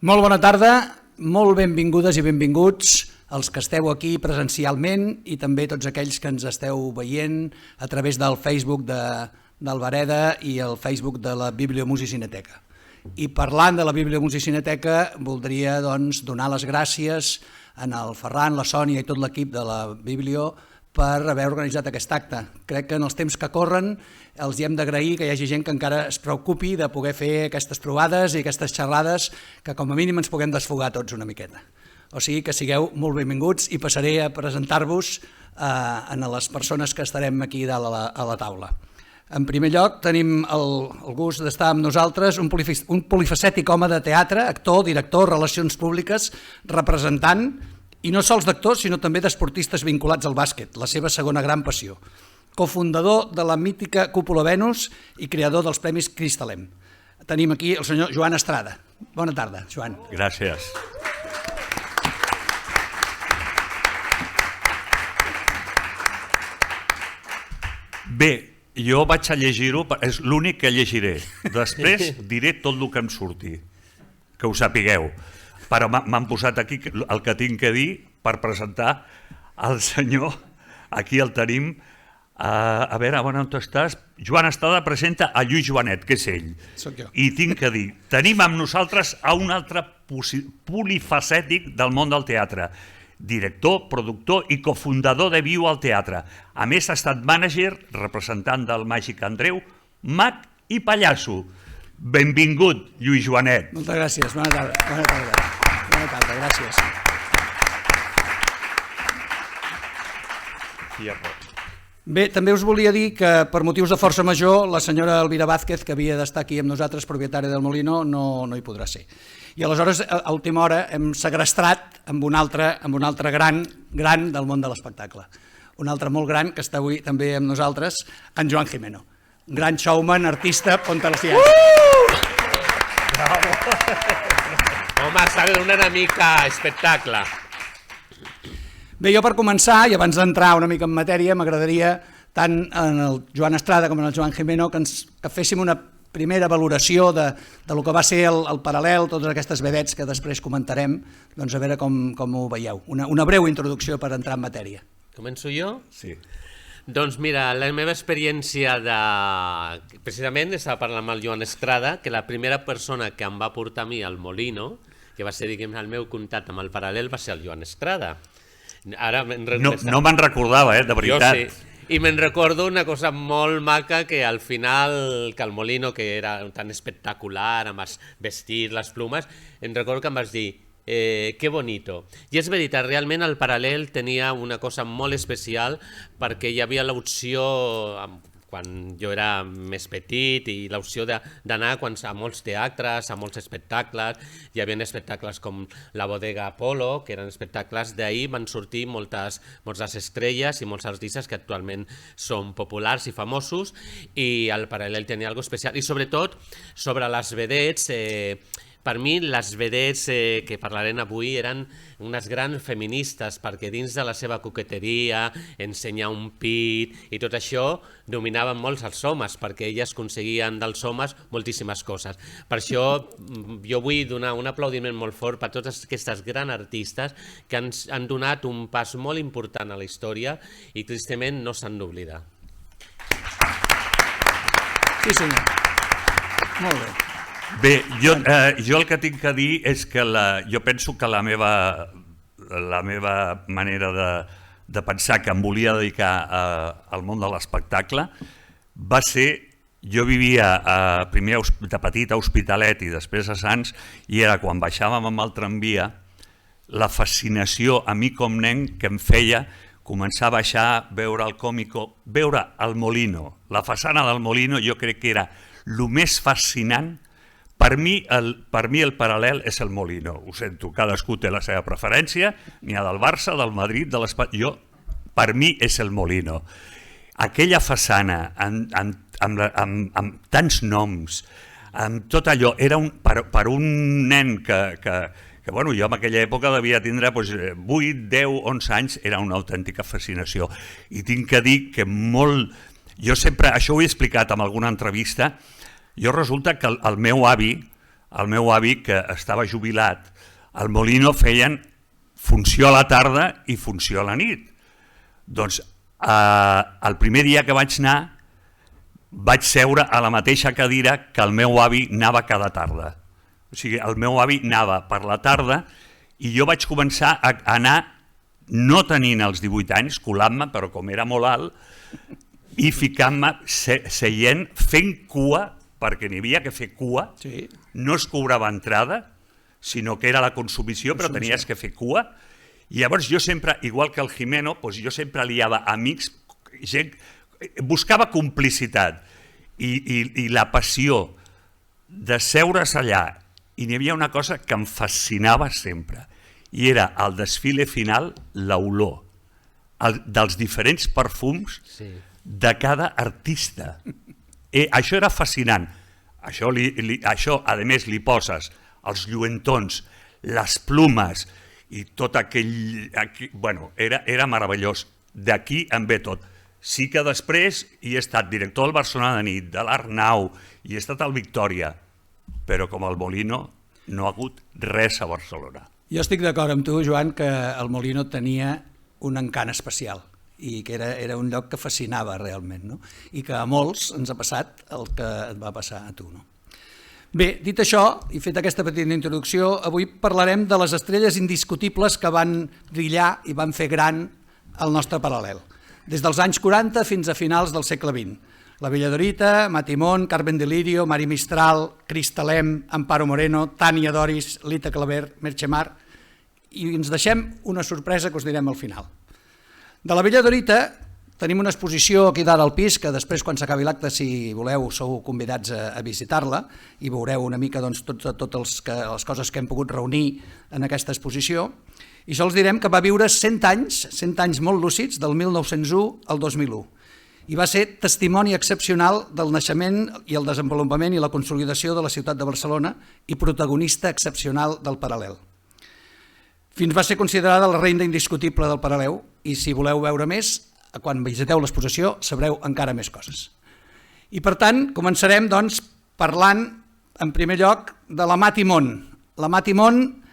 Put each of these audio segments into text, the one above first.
Molt bona tarda, molt benvingudes i benvinguts els que esteu aquí presencialment i també tots aquells que ens esteu veient a través del Facebook d'Albareda i el Facebook de la Bibliomusicinateca. I parlant de la Bibliomusicinateca, voldria donar les gràcies al Ferran, la Sònia i tot l'equip de la Biblio per haver organitzat aquest acte. Crec que en els temps que corren els hi hem d'agrair que hi hagi gent que encara es preocupi de poder fer aquestes trobades i aquestes xerrades que com a mínim ens puguem desfogar tots una miqueta. O sigui que sigueu molt benvinguts i passaré a presentar-vos a les persones que estarem aquí dalt a la taula. En primer lloc tenim el gust d'estar amb nosaltres un polifacètic home de teatre, actor, director, relacions públiques, representant, i no sols d'actors, sinó també d'esportistes vinculats al bàsquet, la seva segona gran passió. Cofundador de la mítica Cúpula Venus i creador dels Premis Cristalem. Tenim aquí el senyor Joan Estrada. Bona tarda, Joan. Gràcies. Bé, jo vaig a llegir-ho, és l'únic que llegiré. Després diré tot el que em surti, que ho sapigueu. Però m'han posat aquí el que tinc que dir per presentar el senyor, aquí el tenim, a veure, on estàs? Joan Estrada presenta a Lluís Joanet, que és ell. Soc jo. I tinc que dir, tenim amb nosaltres a un altre polifacètic del món del teatre, director, productor i cofundador de Viu al Teatre. A més, ha estat mànager, representant del Màgic Andreu, mag i pallasso. Benvingut, Lluís Joanet. Moltes gràcies, bona tarda. Bona tarda, gràcies. Bé, també us volia dir que per motius de força major la senyora Elvira Vázquez, que havia d'estar aquí amb nosaltres, propietària del Molino, no hi podrà ser. I aleshores, a última hora, hem segrestat amb un altre gran del món de l'espectacle. Un altre molt gran, que està avui també amb nosaltres, en Joan Gimeno. Un gran showman, artista, pontelacià. Bravo! Home, s'ha de donar una mica espectacle. Bé, jo per començar, i abans d'entrar una mica en matèria, m'agradaria tant en el Joan Estrada com en el Joan Gimeno que féssim una primera valoració de lo que va ser el paral·lel, totes aquestes vedets que després comentarem, doncs a veure com ho veieu. Una breu introducció per entrar en matèria. Començo jo? Sí. Doncs mira, la meva experiència precisament estava parlant amb el Joan Estrada, que la primera persona que em va portar a mi al Molino, que va ser, diguem, el meu contacte amb el paral·lel, va ser el Joan Estrada. No me'n recordava, de veritat. Jo sí. I me'n recordo una cosa molt maca, que al final, que el Molino, que era tan espectacular, amb els vestits, les plumes, em recordo que em vas dir que bonito. I és veritat, realment el paral·lel tenia una cosa molt especial perquè hi havia l'opció, quan jo era més petit, i l'opció d'anar a molts teatres, a molts espectacles. Hi havia espectacles com la Bodega Apolo, que eren espectacles d'ahir, van sortir moltes estrelles i molts artistes que actualment són populars i famosos, i el paral·lel tenia alguna cosa especial. I sobretot, sobre les vedets, per mi, les vedets que parlarem avui eren unes grans feministes, perquè dins de la seva coqueteria, ensenyar un pit i tot això, dominaven molts els homes, perquè elles aconseguien dels homes moltíssimes coses. Per això jo vull donar un aplaudiment molt fort per totes aquestes grans artistes que ens han donat un pas molt important a la història i tristament no s'han d'oblidar. Sí, senyor. Molt bé. Bé, jo el que tinc que dir és que jo penso que la meva manera de pensar que em volia dedicar al món de l'espectacle va ser, jo vivia primer de petit a Hospitalet i després a Sants, i era quan baixàvem amb el tramvia la fascinació a mi com nen que em feia començar a baixar, veure el còmico, veure el Molino, la façana del Molino. Jo crec que era el més fascinant. Per mi el paral·lel és el Molino, ho sento, cadascú té la seva preferència, n'hi ha del Barça, del Madrid, de l'Espanya, per mi és el Molino. Aquella façana amb tants noms, amb tot allò, era per un nen que jo en aquella època devia tindre 8, 10, 11 anys, era una autèntica fascinació. I tinc que dir que jo sempre, això ho he explicat en alguna entrevista, jo resulta que el meu avi, el meu avi, que estava jubilat, al Molino feien funció a la tarda i funció a la nit. Doncs el primer dia que vaig anar vaig seure a la mateixa cadira que el meu avi anava cada tarda. O sigui, el meu avi anava per la tarda i jo vaig començar a anar, no tenint els 18 anys, colant-me, però com era molt alt, i ficant-me, seient, fent cua, perquè n'hi havia que fer cua, no es cobrava entrada, sinó que era la consumició, però tenies que fer cua. I llavors jo sempre, igual que el Jimeno, jo sempre liava amics, gent, buscava complicitat i la passió de seure's allà. I n'hi havia una cosa que em fascinava sempre, i era al desfile final l'olor dels diferents perfums de cada artista. Això era fascinant. Això, a més, li poses els lluentons, les plumes i tot aquell... Bueno, era meravellós. D'aquí em ve tot. Sí que després hi he estat director del Barcelona de nit, de l'Arnau, i he estat al Victòria, però com el Molino no ha hagut res a Barcelona. Jo estic d'acord amb tu, Joan, que el Molino tenia un encant especial i que era un lloc que fascinava realment, no? I que a molts ens ha passat el que et va passar a tu, no? Bé, dit això, i fet aquesta petita introducció, avui parlarem de les estrelles indiscutibles que van brillar i van fer gran el nostre paral·lel, des dels anys 40 fins a finals del segle XX. La Bella Dorita, Matimón, Carmen Delirio, Mari Mistral, Cristalem, Amparo Moreno, Tània Doris, Lita Claver, Merche Mar, i ens deixem una sorpresa que us direm al final. De la Bella Dorita tenim una exposició aquí dalt al pis, que després, quan s'acabi l'acte, si voleu, sou convidats a visitar-la i veureu una mica totes les coses que hem pogut reunir en aquesta exposició. I sols direm que va viure 100 anys molt lúcids, del 1901 al 2001. I va ser testimoni excepcional del naixement i el desenvolupament i la consolidació de la ciutat de Barcelona i protagonista excepcional del Paral·lel. Fins va ser considerada la reina indiscutible del Paral·lel i si voleu veure més, quan visiteu l'exposició sabreu encara més coses. I per tant, començarem doncs parlant en primer lloc de la Matimón. La Matimón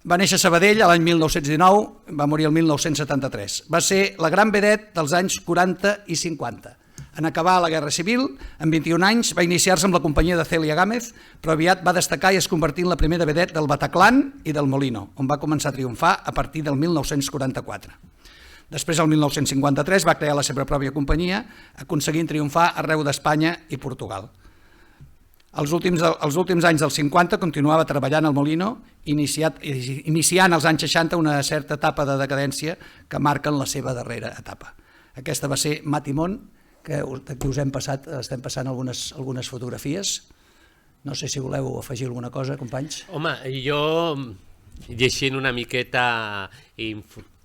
va néixer a Sabadell l'any 1919, va morir el 1973. Va ser la gran vedette dels anys 40 i 50. En acabar la Guerra Civil, amb 21 anys, va iniciar-se amb la companyia de Cèlia Gámez, però aviat va destacar i es convertí en la primera vedette del Bataclan i del Molino, on va començar a triomfar a partir del 1944. Després, el 1953, va crear la seva pròpia companyia, aconseguint triomfar arreu d'Espanya i Portugal. Els últims anys dels 50 continuava treballant al Molino, iniciant als anys 60 una certa etapa de decadència que marquen la seva darrera etapa. Aquesta va ser Matimón, que us estem passant algunes fotografies. No sé si voleu afegir alguna cosa, companys. Home, jo llegint una miqueta,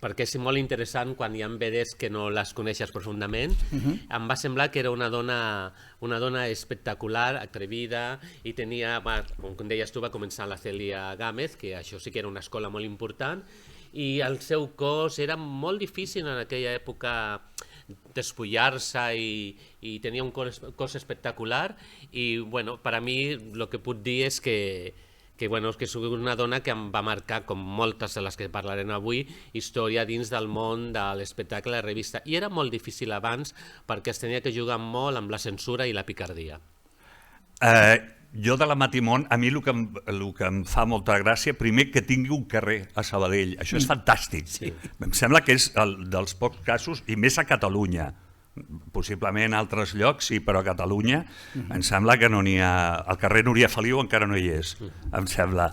perquè és molt interessant quan hi ha vedettes que no les coneixes profundament, em va semblar que era una dona espectacular, atrevida, i tenia, com deies tu, va començar la Cèlia Gámez, que això sí que era una escola molt important, i el seu cos era molt difícil en aquella època despullar-se i tenia un cos espectacular, i bueno, per a mi el que puc dir és que és una dona que em va marcar, com moltes de les que parlarem avui, història dins del món de l'espectacle de revista. I era molt difícil abans perquè es tenia que jugar molt amb la censura i la picardia. Jo de la Matimón, a mi el que em fa molta gràcia, primer que tingui un carrer a Sabadell. Això és fantàstic. Em sembla que és dels pocs casos, i més a Catalunya. Possiblement en altres llocs, sí, però a Catalunya em sembla que no n'hi ha... El carrer Núria Feliu encara no hi és, em sembla.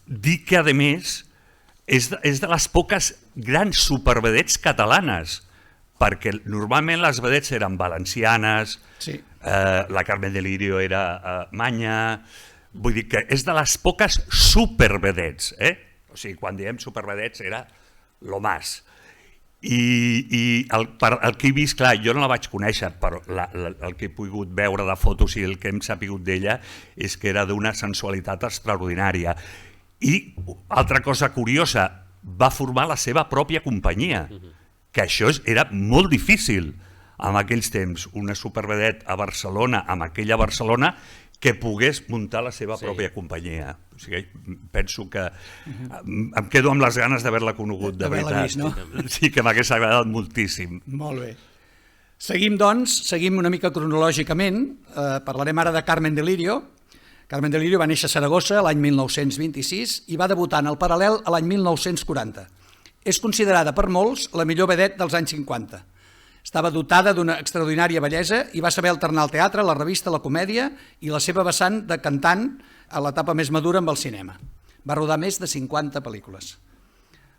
Dic que, a més, és de les poques grans supervedets catalanes, perquè normalment les vedets eren valencianes, la Carmen Delirio era manya... Vull dir que és de les poques supervedets, o sigui, quan diem supervedets era lo más. I el que he vist, clar, jo no la vaig conèixer, però el que he pogut veure de fotos i el que hem sapigut d'ella és que era d'una sensualitat extraordinària. I, altra cosa curiosa, va formar la seva pròpia companyia, que això era molt difícil en aquells temps, una supervedet a Barcelona, amb aquella Barcelona, que pogués muntar la seva pròpia companyia. O sigui, penso que em quedo amb les ganes d'haver-la conegut, de veritat. Vist, no? Sí, que m'hagués agradat moltíssim. Molt bé. Seguim, doncs, una mica cronològicament. Parlarem ara de Carmen de Lirio. Carmen de Lirio va néixer a Saragossa l'any 1926 i va debutar en el Paral·lel a l'any 1940. És considerada per molts la millor vedette dels anys 50. Estava dotada d'una extraordinària bellesa i va saber alternar el teatre, la revista, la comèdia i la seva vessant de cantant a l'etapa més madura amb el cinema. Va rodar més de 50 pel·lícules.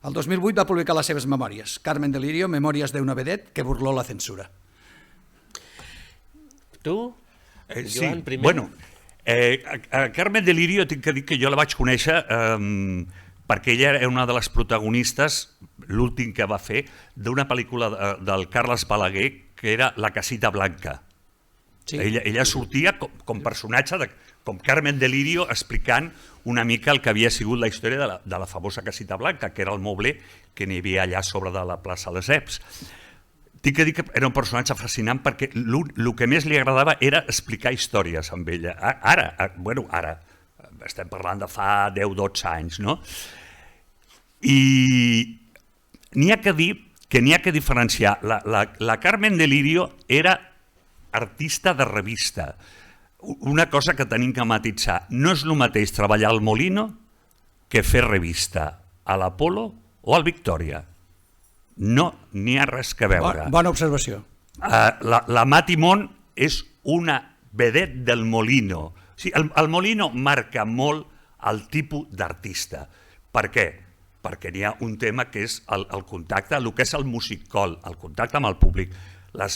El 2008 va publicar les seves memòries, Carmen de Lirio, Memòries de una vedette que burló la censura. Tu, Sí, Joan, primer? bueno, a Carmen de Lirio tinc que dir que jo la vaig conèixer perquè ella era una de les protagonistes, l'últim que va fer, d'una pel·lícula del Carles Balaguer que era La casita blanca. Sí. Ella sortia com personatge, com Carmen de Lirio, explicant una mica el que havia sigut la història de la famosa casita blanca, que era el moble que n'hi havia allà sobre de la plaça Lesseps. Tinc que dir que era un personatge fascinant perquè el que més li agradava era explicar històries amb ella. Ara, estem parlant de fa 10-12 anys, no? I n'hi ha que dir que n'hi ha que diferenciar. La Carmen de Lirio era artista de revista. Una cosa que tenim que matitzar. No és el mateix treballar al Molino que fer revista a l'Apolo o al Victòria. No n'hi ha res que veure. Bona observació. La Mati Mont és una vedette del Molino. O sigui, el Molino marca molt el tipus d'artista. Per què? Perquè n'hi ha un tema que és el contacte, el que és el musical, el contacte amb el públic. La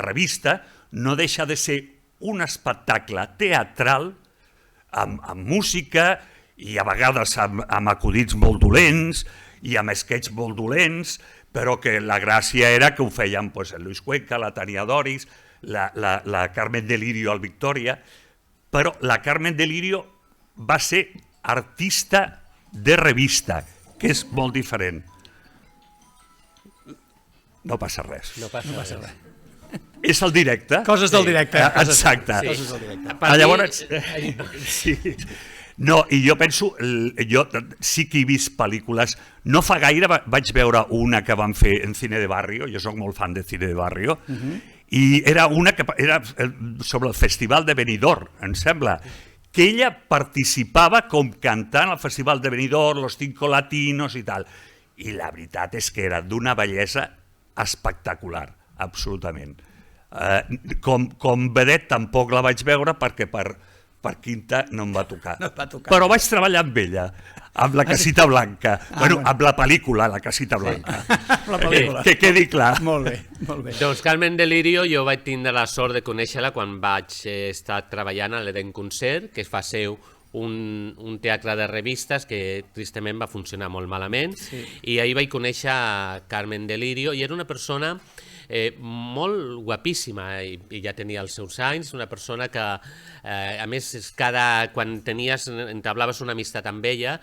revista no deixa de ser un espectacle teatral amb música i a vegades amb acudits molt dolents i amb sketches molt dolents, però que la gràcia era que ho feien el Luis Cuenca, la Tania Doris, la Carmen de Lirio al Victòria, però la Carmen de Lirio va ser artista de revista, que és molt diferent. No passa res. No passa res. És el directe. Coses del directe. Exacte. Coses del directe. Llavors, sí. No, i jo penso, jo sí que he vist pel·lícules, no fa gaire vaig veure una que van fer en Cine de Barrio, jo soc molt fan de Cine de Barrio, i era una que era sobre el Festival de Benidorm, em sembla, que ella participava com cantant al Festival de Benidorm, Los Cinco Latinos i tal, i la veritat és que era d'una bellesa espectacular, absolutament. Com vedette tampoc la vaig veure perquè per quinta no em va tocar. No et va tocar. Però vaig treballar amb ella, amb la Casita Blanca. Amb la pel·lícula, la Casita Blanca. La pel·lícula. Que quedi clar. Molt bé, molt bé. Doncs Carmen de Lirio jo vaig tindre la sort de conèixer-la quan vaig estar treballant a l'Eden Concert, que fa seu un teatre de revistes que tristament va funcionar molt malament, i ahir vaig conèixer a Carmen de Lirio i era una persona molt guapíssima i ja tenia els seus anys, una persona que a més quan entablaves una amistat amb ella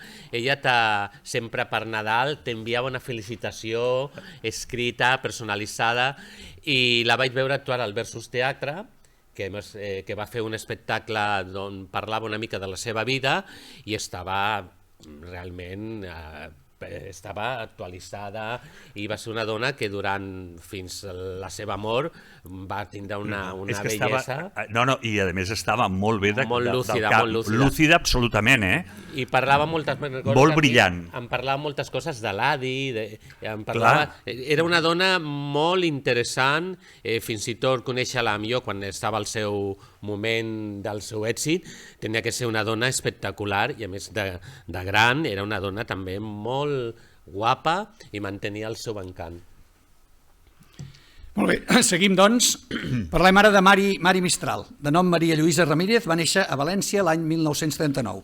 sempre per Nadal t'enviava una felicitació escrita, personalitzada, i la vaig veure actuar al Versus Teatre, que va fer un espectacle on parlava una mica de la seva vida i estava realment actualitzada, i va ser una dona que fins a la seva mort va tindre una bellesa. I a més estava molt bé molt lúcida. Lúcida absolutament, I parlava moltes coses. Molt brillant. Em parlava moltes coses de l'Adi, era una dona molt interessant, fins i tot conèixer-la amb jo quan estava al seu moment del seu èxit, tenia que ser una dona espectacular i a més de gran, era una dona també molt guapa i mantenia el seu encant. Molt bé, seguim doncs. Parlem ara de Mari Mistral. De nom Maria Lluïsa Ramírez, va néixer a València l'any 1939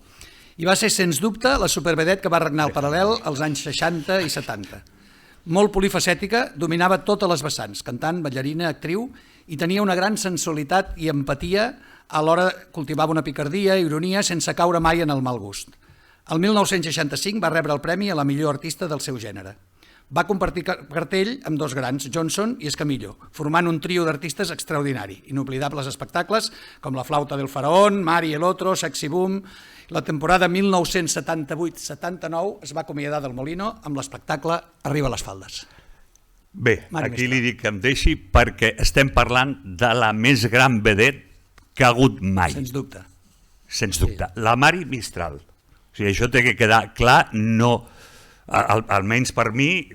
i va ser, sens dubte, la supervedet que va regnar al Paral·lel als anys 60 i 70. Molt polifacètica, dominava totes les vessants, cantant, ballarina, actriu, i tenia una gran sensualitat i empatia, alhora cultivava una picardia i ironia sense caure mai en el mal gust. El 1965 va rebre el premi a la millor artista del seu gènere. va compartir cartell amb dos grans, Johnson i Escamillo, formant un trio d'artistes extraordinari, inoblidables espectacles com La flauta del faraón, Mar y el otro, Sexy Boom. La temporada 1978-79 es va acomiadar del Molino amb l'espectacle Arriba les faldes. Bé, Mari aquí Mistral. li dic que em deixi perquè estem parlant de la més gran vedet que ha hagut mai. Sens dubte. Sens dubte. La Mari Mistral. O sigui, això té que quedar clar, no, almenys per mi,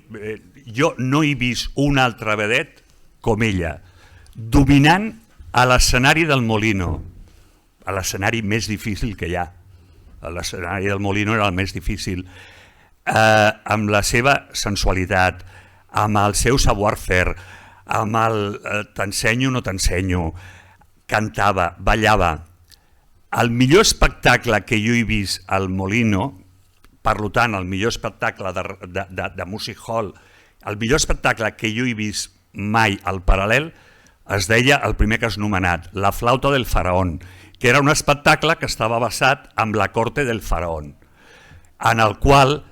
jo no he vist un altre vedet com ella, dominant a l'escenari del Molino, a l'escenari més difícil que hi ha. L'escenari del Molino era el més difícil, amb la seva sensualitat, amb el seu savoir-faire, amb el t'ensenyo o no t'ensenyo, cantava, ballava. El millor espectacle que jo he vist al Molino, per tant, el millor espectacle de Music Hall, el millor espectacle que jo he vist mai al Paral·lel, es deia, el primer que has nomenat, La flauta del faraón, que era un espectacle que estava basat en la corte del faraón, en el qual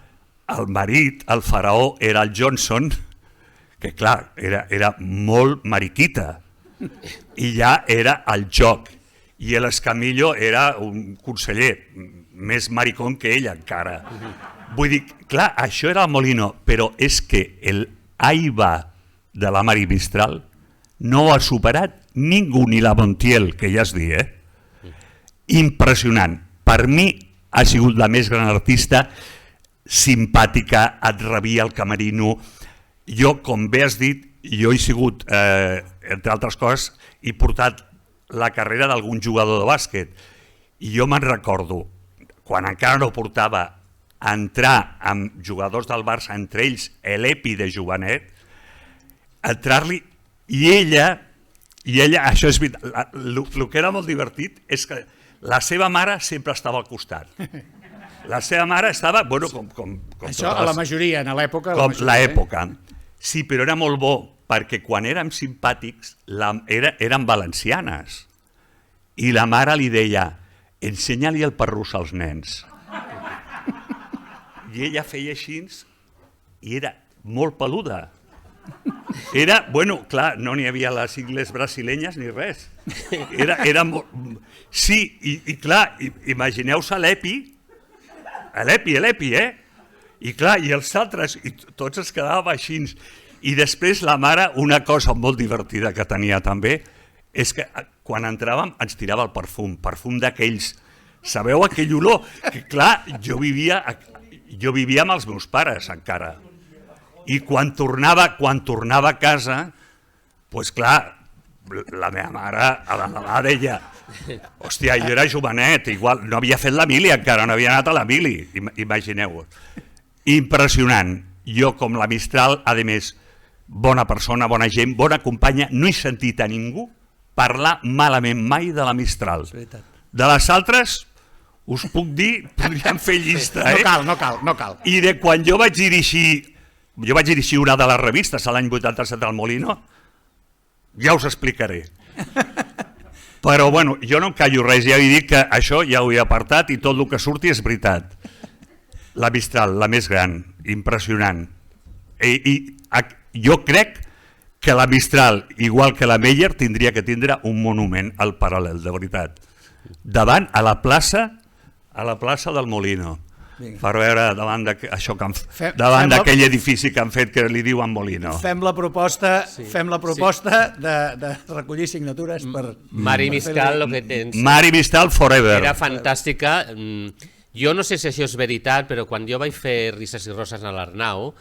el marit, el faraó, era el Johnson, que clar, era molt mariquita, i ja era el joc, i l'Escamillo era un conseller, més maricón que ella encara. Vull dir, clar, això era el Molino, però és que el Aiba de la Mari Mistral no ho ha superat ningú, ni la Montiel, que ja es diu, Impressionant. Per mi ha sigut la més gran artista, simpàtica, et rebia el camerino. Jo, com bé has dit, jo he sigut, entre altres coses, he portat la carrera d'algun jugador de bàsquet. I jo me'n recordo, quan encara no portava, entrar amb jugadors del Barça, entre ells l'Epi de Jovenet, entrar-li, i ella, això és veritat, el que era molt divertit és que la seva mare sempre estava al costat. La seva mare estava, bueno, com això a la majoria, en l'època. Com l'època. Sí, però era molt bo, perquè quan érem simpàtics eren valencianes. I la mare li deia, ensenya-li el parrús als nens. I ella feia així i era molt peluda. Era, bueno, clar, no n'hi havia les ingles brasilenyes ni res. Era molt... Sí, i clar, imagineu-se l'Epi, I clar, i els altres, i tots es quedàvem així. I després la mare, una cosa molt divertida que tenia també, és que quan entràvem ens tirava el perfum d'aquells. Sabeu aquell olor? Que clar, jo vivia amb els meus pares encara. I quan tornava a casa, doncs clar, la meva mare a la deia, hòstia, jo era jovenet, igual, no havia fet la mili encara, no havia anat a la mili, imagineu-vos. Impressionant. Jo, com la Mistral, a més, bona persona, bona gent, bona companya, no he sentit a ningú parlar malament mai de la Mistral. De les altres, us puc dir, podríem fer llista, No cal. I de quan jo vaig dirigir una de les revistes a l'any 87 al Molino, ja us explicaré. Però bueno, jo no em callo res, ja he dit que això ja ho he apartat i tot el que surti és veritat. La Mistral, la més gran, impressionant. I jo crec que la Mistral, igual que la Meyer, tindria que tindre un monument al Paral·lel, de veritat. Davant, a la plaça del Molino. Per veure davant d'aquell edifici que han fet que li diuen Molino. Fem la proposta de recollir signatures per... Mari Mistral, lo que tens... Mari Mistral forever. Era fantàstica. Jo no sé si això és veritat, però quan jo vaig fer Risses i Roses a l'Arnau,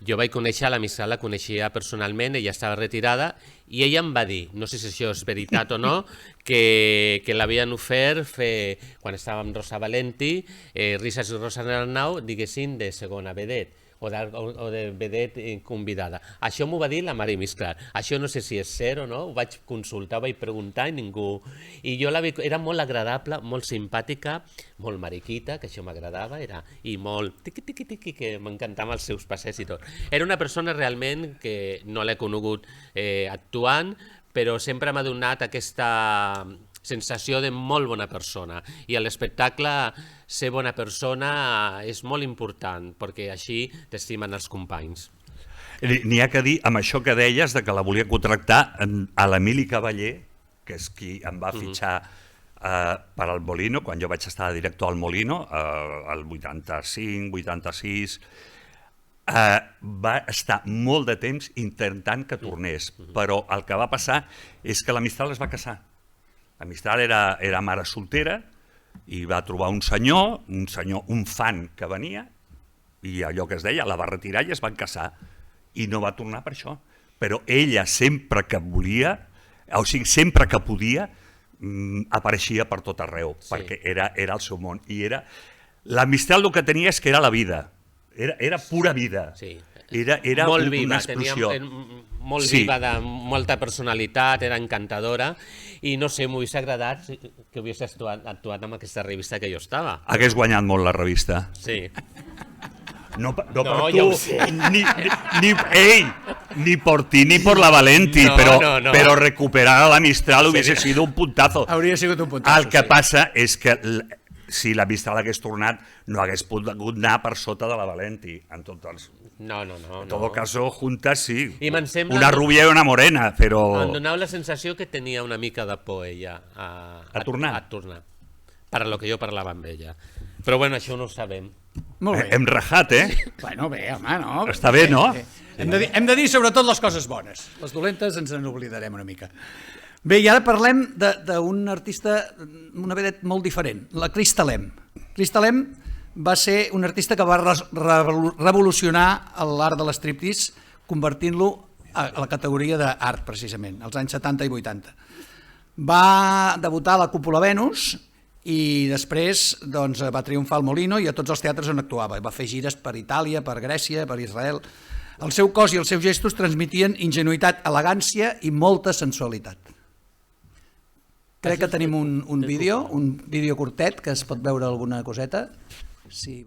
jo vaig conèixer la Mistral, la coneixia personalment, ella estava retirada, i ella em va dir, no sé si això és veritat o no, que l'havien ofert fer, quan estava amb Rosa Valenti, Risses i Roses a l'Arnau, diguéssim, de segona vedet, o de vedet convidada. Això m'ho va dir la Mari Mistral. Això no sé si és cert o no, ho vaig consultar, ho vaig preguntar i ningú... I jo era molt agradable, molt simpàtica, molt mariquita, que això m'agradava, i molt tiqui-tiqui-tiqui, que m'encantaven els seus passers i tot. Era una persona realment que no l'he conegut actuant, però sempre m'ha donat aquesta sensació de molt bona persona. I a l'espectacle ser bona persona és molt important, perquè així t'estimen els companys. N'hi ha que dir, amb això que deies, de que la volia contractar a l'Emili Cavaller, que és qui em va fitxar per al Molino, quan jo vaig estar de director al Molino, el 85, 86, va estar molt de temps intentant que tornés, però el que va passar és que la Mistral es va casar. La Mistral era mare soltera i va trobar un senyor, un fan que venia, i allò que es deia, la va retirar i es van casar. I no va tornar per això. Però ella sempre que volia, o sigui, sempre que podia, apareixia per tot arreu, perquè era el seu món. I la Mistral el que tenia és que era la vida, era pura vida. Era molt una viva, explosió. molt viva, de molta personalitat, era encantadora, i no sé, m'hagués agradat que hagués actuat amb aquesta revista que jo estava. Hagués guanyat molt la revista. Sí. No per No, tu, ja ho sé. ni por ti ni por la Valenti, No, no. pero recuperar a la Mistral hubiese sido un puntazo. Hauria sigut un puntazo. El que passa és que si la Mistral hagués tornat no hagués pogut anar per sota de la Valenti. En todo caso, juntas sí. I me'n sembla una rubia i una morena, però... Em donava la sensació que tenia una mica de por ella a tornar. Per lo que jo parlava amb ella. Però bueno, això no ho sabem. Molt bé. Hem rajat, Bueno, bé, home, no? Està bé, no? Hem de dir sobretot les coses bones. Les dolentes ens n'oblidarem una mica. Bé, i ara parlem d'un artista, una vedet molt diferent, la Cristalem. Cristalem va ser un artista que va revolucionar l'art de l'estriptease, convertint-lo a la categoria d'art, precisament, als anys 70 i 80. Va debutar a la Cúpula Venus i després va triomfar al Molino i a tots els teatres on actuava. Va fer gires per Itàlia, per Grècia, per Israel. El seu cos i els seus gestos transmitien ingenuïtat, elegància i molta sensualitat. Crec que tenim un vídeo curtet, que es pot veure alguna coseta. Sí.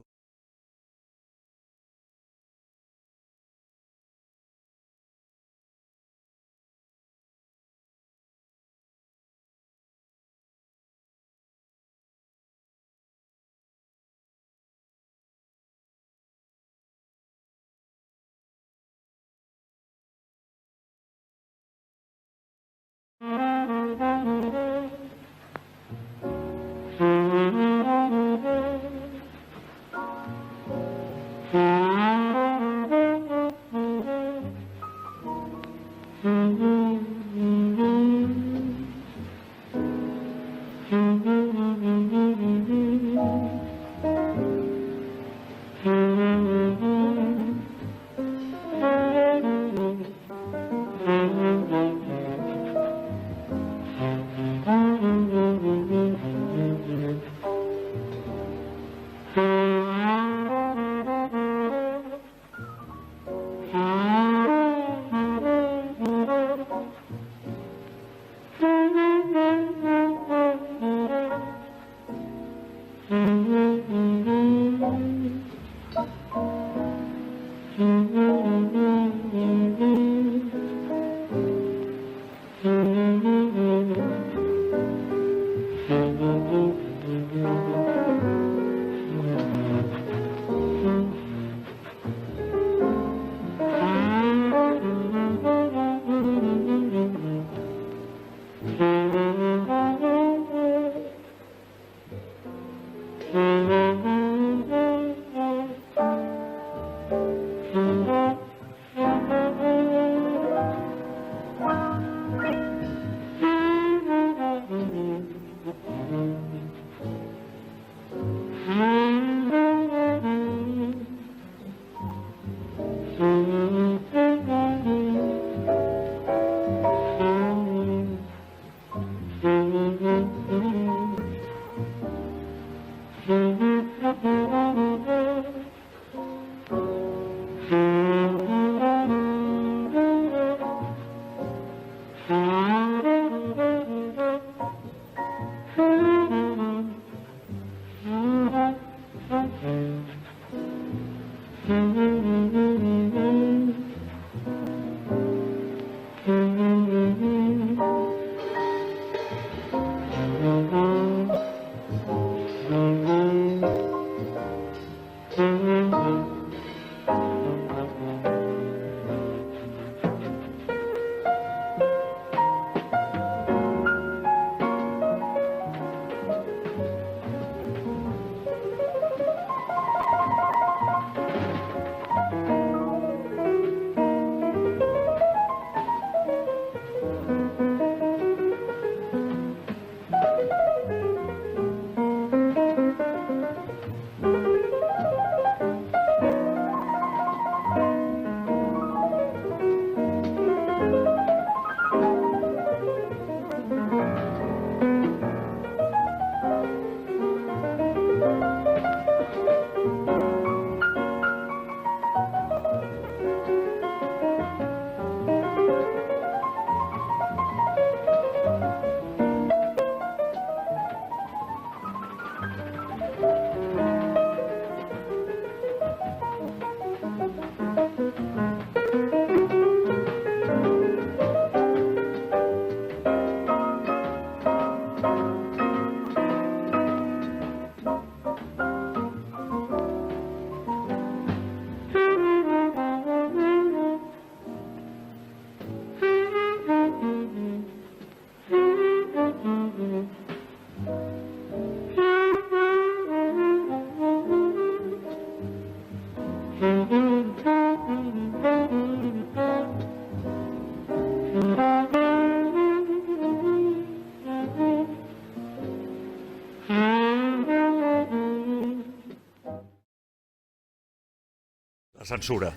La censura.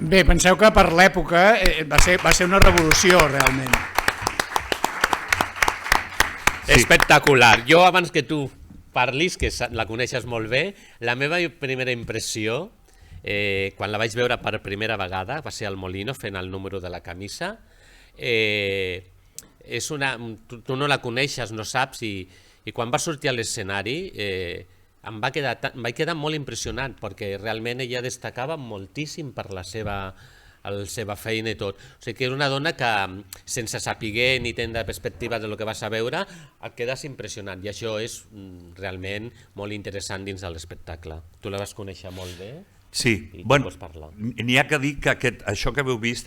Bé, penseu que per l'època va ser una revolució, realment. Sí. Espectacular. Jo, abans que tu parlis, que la coneixes molt bé, la meva primera impressió, quan la vaig veure per primera vegada, va ser al Molino fent el número de la camisa. És una, tu no la coneixes, no saps, i quan va sortir a l'escenari em vaig quedar molt impressionat, perquè realment ella destacava moltíssim per la seva feina i tot. O sigui que és una dona que, sense saber ni tenir perspectiva del que vas a veure, et quedes impressionat, i això és realment molt interessant dins de l'espectacle. Tu la vas conèixer molt bé? Sí, bueno, n'hi ha que dir que això que heu vist,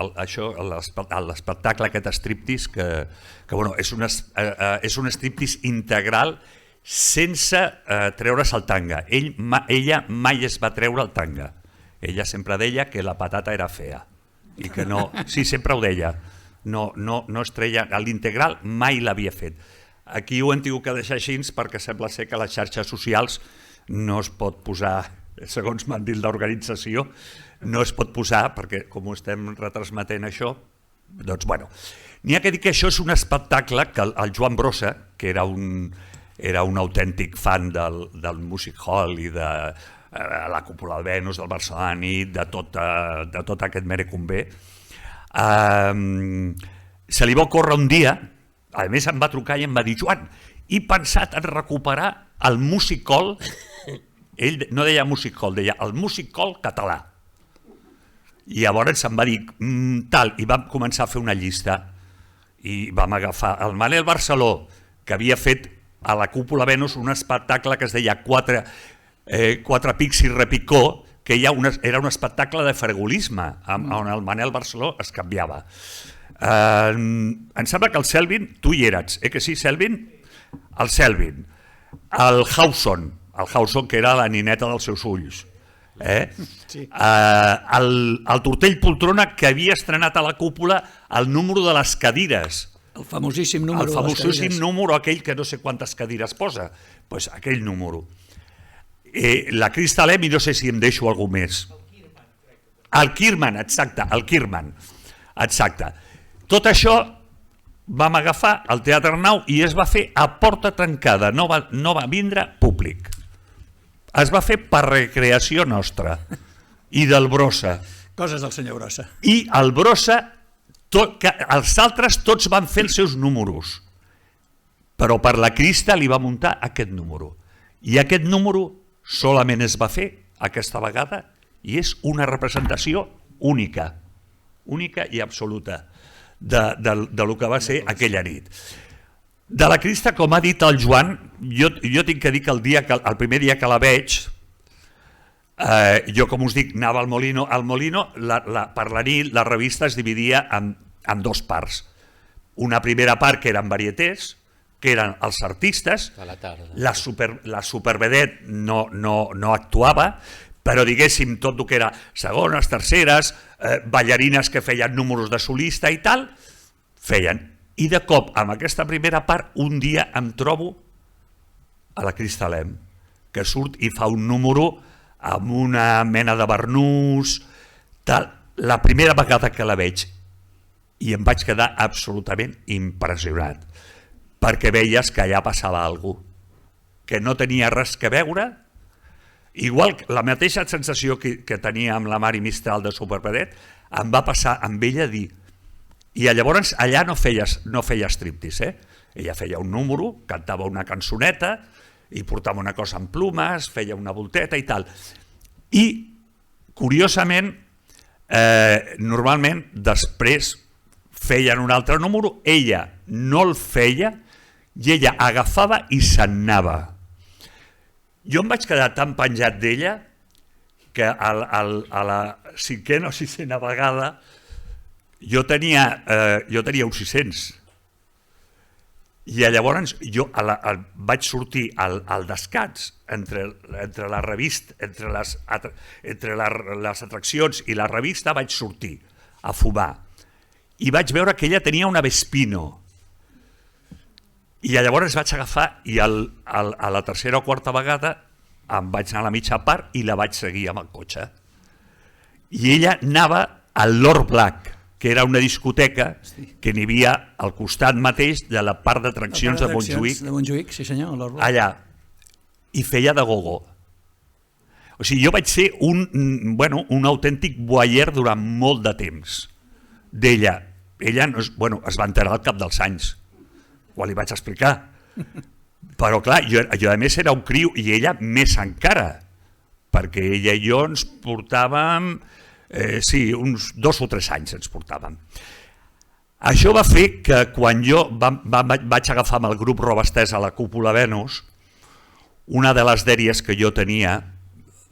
l'espectacle, aquest striptease, que bueno, és un striptease integral sense treure's el tanga. Ella mai es va treure el tanga. Ella sempre deia que la patata era fea. I que no, sí, sempre ho deia. No es treia, l'integral mai l'havia fet. Aquí ho hem tingut que deixar així perquè sembla ser que les xarxes socials no es pot posar, segons m'han dit l'organització, no es pot posar, perquè com ho estem retransmetent això, doncs bueno. N'hi ha que dir que això és un espectacle que el Joan Brossa, que era un autèntic fan del music hall i de la Cúpula del Venus, del Barcelona, de tot aquest merecumbe, se li va ocórrer un dia, a més em va trucar i em va dir: Joan, he pensat en recuperar el music hall. Ell no deia music hall, deia el music hall català. I llavors em va dir tal, i vam començar a fer una llista i vam agafar el Manel Barceló, que havia fet a la Cúpula Venus un espectacle que es deia Quatre pics i repicó, que era un espectacle de fregolisme on el Manel Barceló es canviava. Em sembla que el Selvin, tu hi eres, que sí, Selvin? El Selvin, el Hawson, que era la nineta dels seus ulls, el Tortell Poltrona, que havia estrenat a la Cúpula el número de les cadires, el famosíssim número de les cadires. El famosíssim número, aquell que no sé quantes cadires posa, doncs aquell número. La Cristalem, i no sé si em deixo algú més. El Kirman, exacte, el Kirman, exacte. Tot això vam agafar el Teatre Arnau i es va fer a porta tancada, no va vindre públic. Es va fer per recreació nostra i del Brossa. Coses del senyor Brossa. I el Brossa, els altres tots van fer els seus números, però per la Crista li va muntar aquest número. I aquest número solament es va fer aquesta vegada i és una representació única i absoluta del que va ser aquella nit. De la Crista, com ha dit el Joan, jo tinc que dir que el primer dia que la veig, jo, com us dic, anava al Molino. Al Molino, per la nit, la revista es dividia en dues parts. Una primera part que eren varietés, que eren els artistes, la supervedet no actuava, però diguéssim tot el que era segones, terceres, ballarines que feien números de solista i tal, feien. I de cop, amb aquesta primera part, un dia em trobo a la Cristalem, que surt i fa un número amb una mena de barnús, tal. La primera vegada que la veig, i em vaig quedar absolutament impressionat, perquè veies que allà passava alguna cosa, que no tenia res que veure, igual que la mateixa sensació que tenia amb la Mari Mistral de Supervedet, em va passar amb ella a dir. I llavors allà no feia striptease, ella feia un número, cantava una cançoneta i portava una cosa en plumes, feia una volteta i tal. I, curiosament, normalment després feien un altre número, ella no el feia i ella agafava i se'n anava. Jo em vaig quedar tan penjat d'ella que a la cinquena o sisena vegada jo tenia uns 600 i llavors jo vaig sortir al descans entre la revista, entre les atraccions i la revista, vaig sortir a fumar i vaig veure que ella tenia una Vespino i llavors vaig agafar i a la tercera o quarta vegada em vaig anar a la mitja part i la vaig seguir amb el cotxe. I ella anava al Lord Black, que era una discoteca que n'hi havia al costat mateix de la part d'atraccions de Montjuïc. De Montjuïc, sí senyor, Lord Black. Allà. I feia de gogo. O sigui, jo vaig ser un autèntic voyeur durant molt de temps d'ella. Ella es va enterar al cap dels anys, quan li vaig explicar. Però clar, jo a més era un criu i ella més encara, perquè ella i jo ens portàvem, uns 2 o 3 anys ens portàvem. Això va fer que quan jo vaig agafar amb el grup Robastès a la Cúpula Venus, una de les dèries que jo tenia,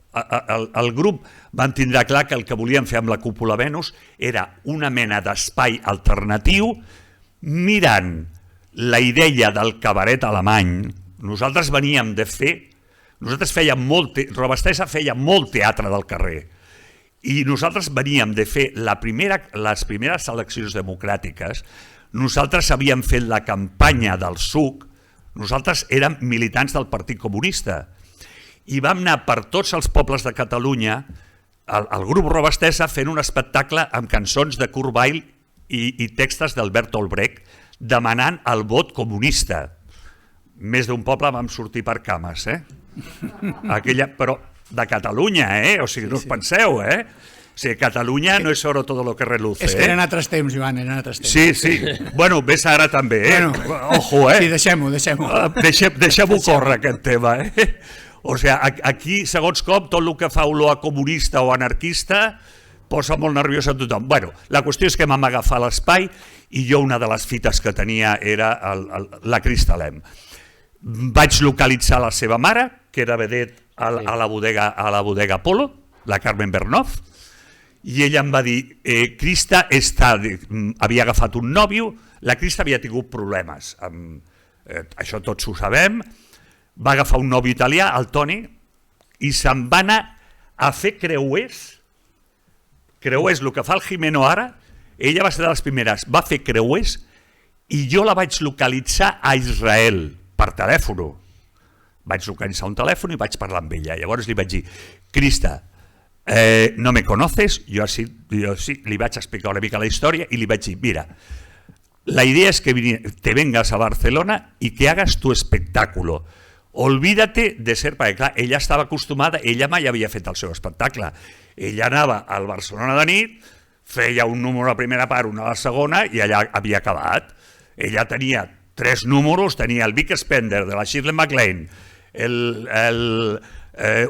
el grup van tindre clar que el que volien fer amb la Cúpula Venus era una mena d'espai alternatiu mirant la idea del cabaret alemany. Nosaltres veníem de fer, Robastesa feia molt teatre del carrer, i nosaltres veníem de fer les primeres eleccions democràtiques. Nosaltres havíem fet la campanya del SUC, nosaltres érem militants del Partit Comunista, i vam anar per tots els pobles de Catalunya, el grup Robastesa, fent un espectacle amb cançons de Kurt Weill i textos d'Albert Olbrecht, demanant el vot comunista. Més d'un poble vam sortir per cames, però de Catalunya, o sigui, no us penseu, O sigui, Catalunya no és oro todo lo que reluce. És que eren altres temps, Joan, eren altres temps. Sí. Bueno, ves ara també, Ojo, Sí, deixem-ho. Deixem-ho córrer, aquest tema, O sigui, aquí, segons com, tot el que fa olor a comunista o anarquista posa molt nerviós a tothom. Bueno, la qüestió és que vam agafar l'espai i jo una de les fites que tenia era la Cristalem. Vaig localitzar la seva mare, que era vedet a la bodega Polo, la Carmen Bernov, i ella em va dir, Crista havia agafat un nòvio, la Crista havia tingut problemes, això tots ho sabem, va agafar un nòvio italià, el Toni, i se'n va anar a fer creuers, el que fa el Jimeno ara, ella va ser de les primeres, va fer creuers, i jo la vaig localitzar a Israel, per telèfon. Vaig localitzar un telèfon i vaig parlar amb ella. Llavors li vaig dir, Crista, no me conoces? Jo sí, li vaig explicar una mica la història i li vaig dir, mira, la idea es que te vengas a Barcelona y que hagas tu espectáculo. Olvídate de ser, perquè clar, ella estava acostumada, ella mai havia fet el seu espectacle. Ella anava al Barcelona de nit, feia un número a la primera part, una a la segona, i allà havia acabat. Ella tenia 3 números, tenia el Vic Spender, de la Shirley MacLaine,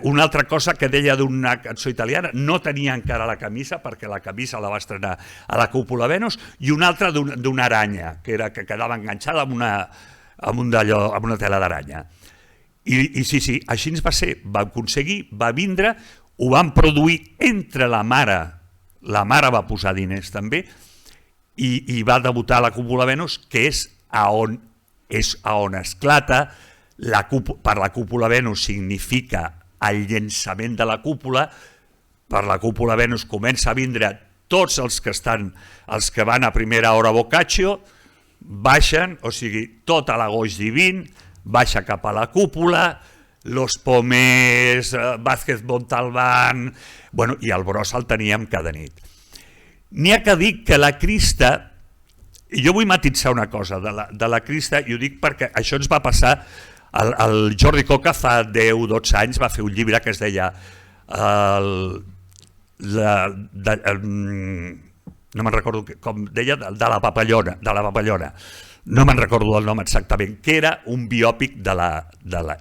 una altra cosa que deia d'una cançó italiana, no tenia encara la camisa, perquè la camisa la va estrenar a la Cúpula Venus, i una altra d'una aranya, que quedava enganxada amb una tela d'aranya. I sí, així ens va ser, va aconseguir, va vindre, ho van produir entre la mare va posar diners també, i va debutar a la Cúpula Venus, que és a on esclata, per la Cúpula Venus significa el llançament de la cúpula, per la Cúpula Venus comença a vindre tots els que van a primera hora Boccaccio, baixen, o sigui, tota la Goix Divin, baixa cap a la cúpula, Los Pomers, Vázquez Montalbán, i el Bros el teníem cada nit. N'hi ha que dir que la Crista, i jo vull matitzar una cosa de la Crista, i ho dic perquè això ens va passar, el Jordi Coca fa 10-12 anys va fer un llibre que es deia no me'n recordo com deia, de la papallona, no me'n recordo el nom exactament, que era un biòpic de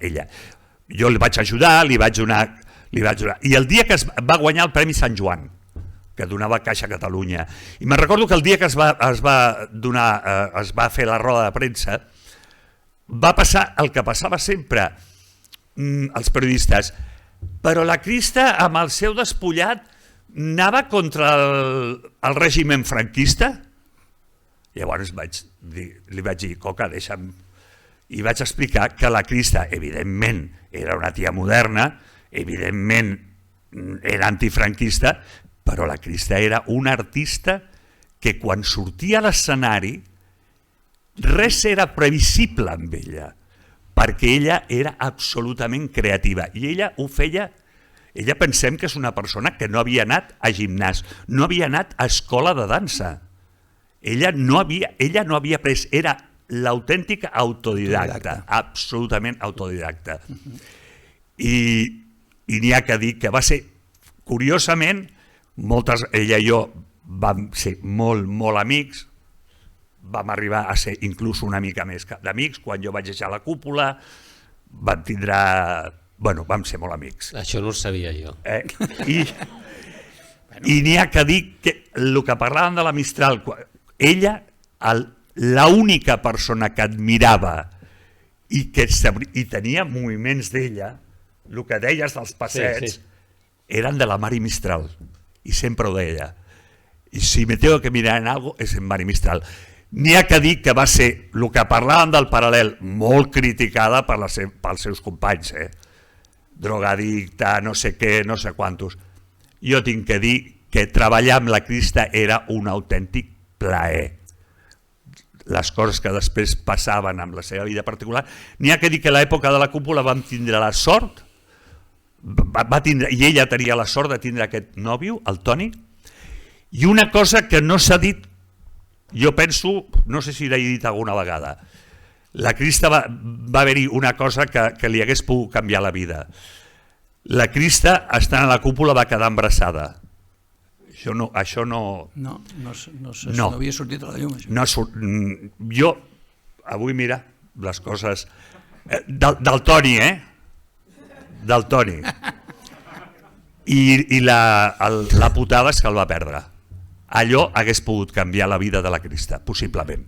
ella. Jo li vaig ajudar, li vaig donar, i el dia que es va guanyar el Premi Sant Joan, que donava Caixa Catalunya, i me'n recordo que el dia que es va fer la roda de premsa, va passar el que passava sempre els periodistes, però la Crista amb el seu despullat anava contra el règim franquista. Llavors li vaig dir, Coca, deixa'm, i vaig explicar que la Crista, evidentment, era una tia moderna, evidentment era antifranquista, però la Crista era una artista que quan sortia a l'escenari res era previsible amb ella, perquè ella era absolutament creativa i ella ho feia. Ella pensem que és una persona que no havia anat a gimnàs, no havia anat a escola de dansa. Ella no havia pres, era l'autèntica autodidacta, absolutament autodidacta. I n'hi ha que dir que va ser, curiosament, ella i jo vam ser molt, molt amics, vam arribar a ser inclús una mica més d'amics, quan jo vaig deixar la cúpula, vam ser molt amics. Això no ho sabia jo. I n'hi ha que dir que el que parlàvem de la Mistral, ella, l'única persona que admirava i tenia moviments d'ella, el que deies dels passets, eren de la Mari Mistral, i sempre ho deia. I si me tengo que mirar en algo és en Mari Mistral. N'hi ha que dir que va ser, el que parlàvem del Paral·lel, molt criticada pels seus companys, drogadicta, no sé què, no sé quantos. Jo tinc que dir que treballar amb la Crista era un autèntic plaer. Les coses que després passaven amb la seva vida particular. N'hi ha que dir que a l'època de la cúpula vam tindre la sort, i ella tenia la sort de tindre aquest nòvio, el Toni, i una cosa que no s'ha dit, jo penso, no sé si l'he dit alguna vegada, la Crista va haver-hi una cosa que li hagués pogut canviar la vida. La Crista, estant a la cúpula, va quedar embarassada. Això no... No havia sortit a la llum, això. Jo, avui, mira, les coses... Del Toni, Del Toni. I la putada és que el va perdre. Allò hagués pogut canviar la vida de la Crista, possiblement.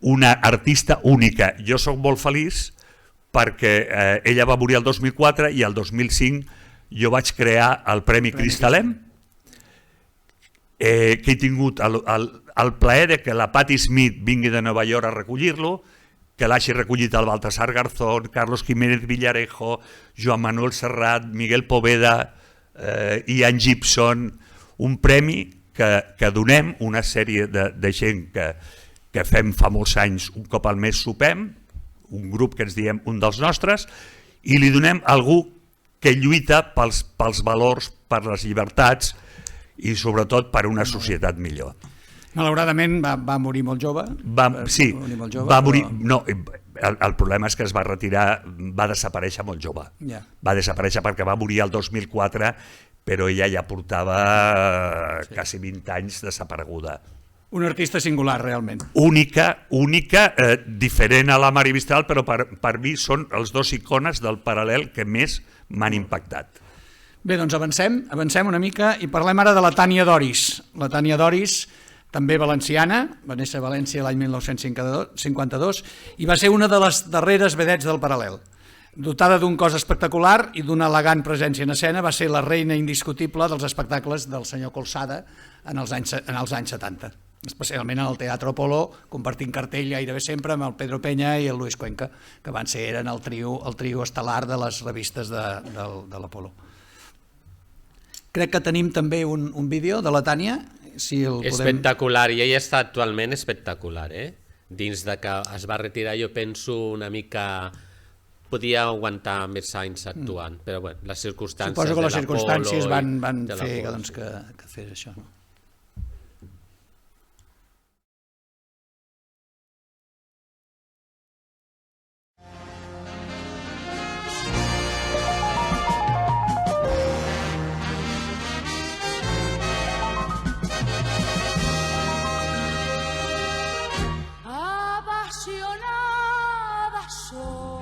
Una artista única. Jo sóc molt feliç perquè ella va morir el 2004 i el 2005 jo vaig crear el Premi Cristalem, que he tingut el plaer de que la Patti Smith vingui de Nova York a recollir-lo, que l'hagi recollit el Baltasar Garzón, Carlos Jiménez Villarejo, Joan Manuel Serrat, Miguel Poveda, Ian Gibson, un premi que donem una sèrie de gent que fem fa molts anys, un cop al mes sopem, un grup que ens diem un dels nostres, i li donem a algú que lluita pels valors, per les llibertats i sobretot per una societat millor. Malauradament va morir molt jove. Sí, va morir... No, el problema és que es va retirar, va desaparèixer molt jove. Va desaparèixer perquè va morir el 2004, però ella ja portava quasi 20 anys desapareguda. Un artista singular, realment. Única, diferent a la Mari Mistral, però per mi són els dos icones del Paral·lel que més m'han impactat. Bé, doncs avancem una mica i parlem ara de la Tània Doris. La Tània Doris, també valenciana, va néixer a València l'any 1952 i va ser una de les darreres vedets del Paral·lel. Dotada d'un cos espectacular i d'una elegant presència en escena, va ser la reina indiscutible dels espectacles del senyor Colsada en els anys 70, especialment en el Teatre Apolo, compartint cartell gairebé sempre amb el Pedro Peña i el Luis Cuenca, que eren el trio estel·lar de les revistes de l'Apolo. Crec que tenim també un vídeo de la Tània. Espectacular, i ella està actualment espectacular. Dins de que es va retirar, jo penso una mica... Podia aguantar més anys actuant, però bé, les circumstàncies de l'Apolo... Suposo que les circumstàncies van fer que fes això, no? Apasionada soy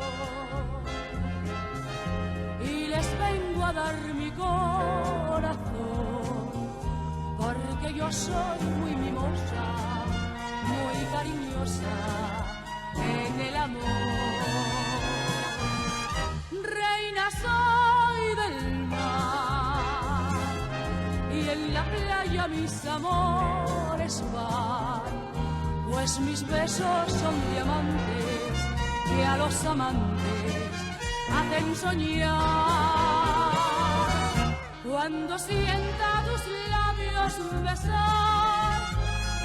y les vengo a dar mi corazón, porque yo soy muy mimosa, muy cariñosa en el amor. Reina soy del mar y en la playa mis amores van, pues mis besos son diamantes que a los amantes hacen soñar. Cuando sienta tus labios besar,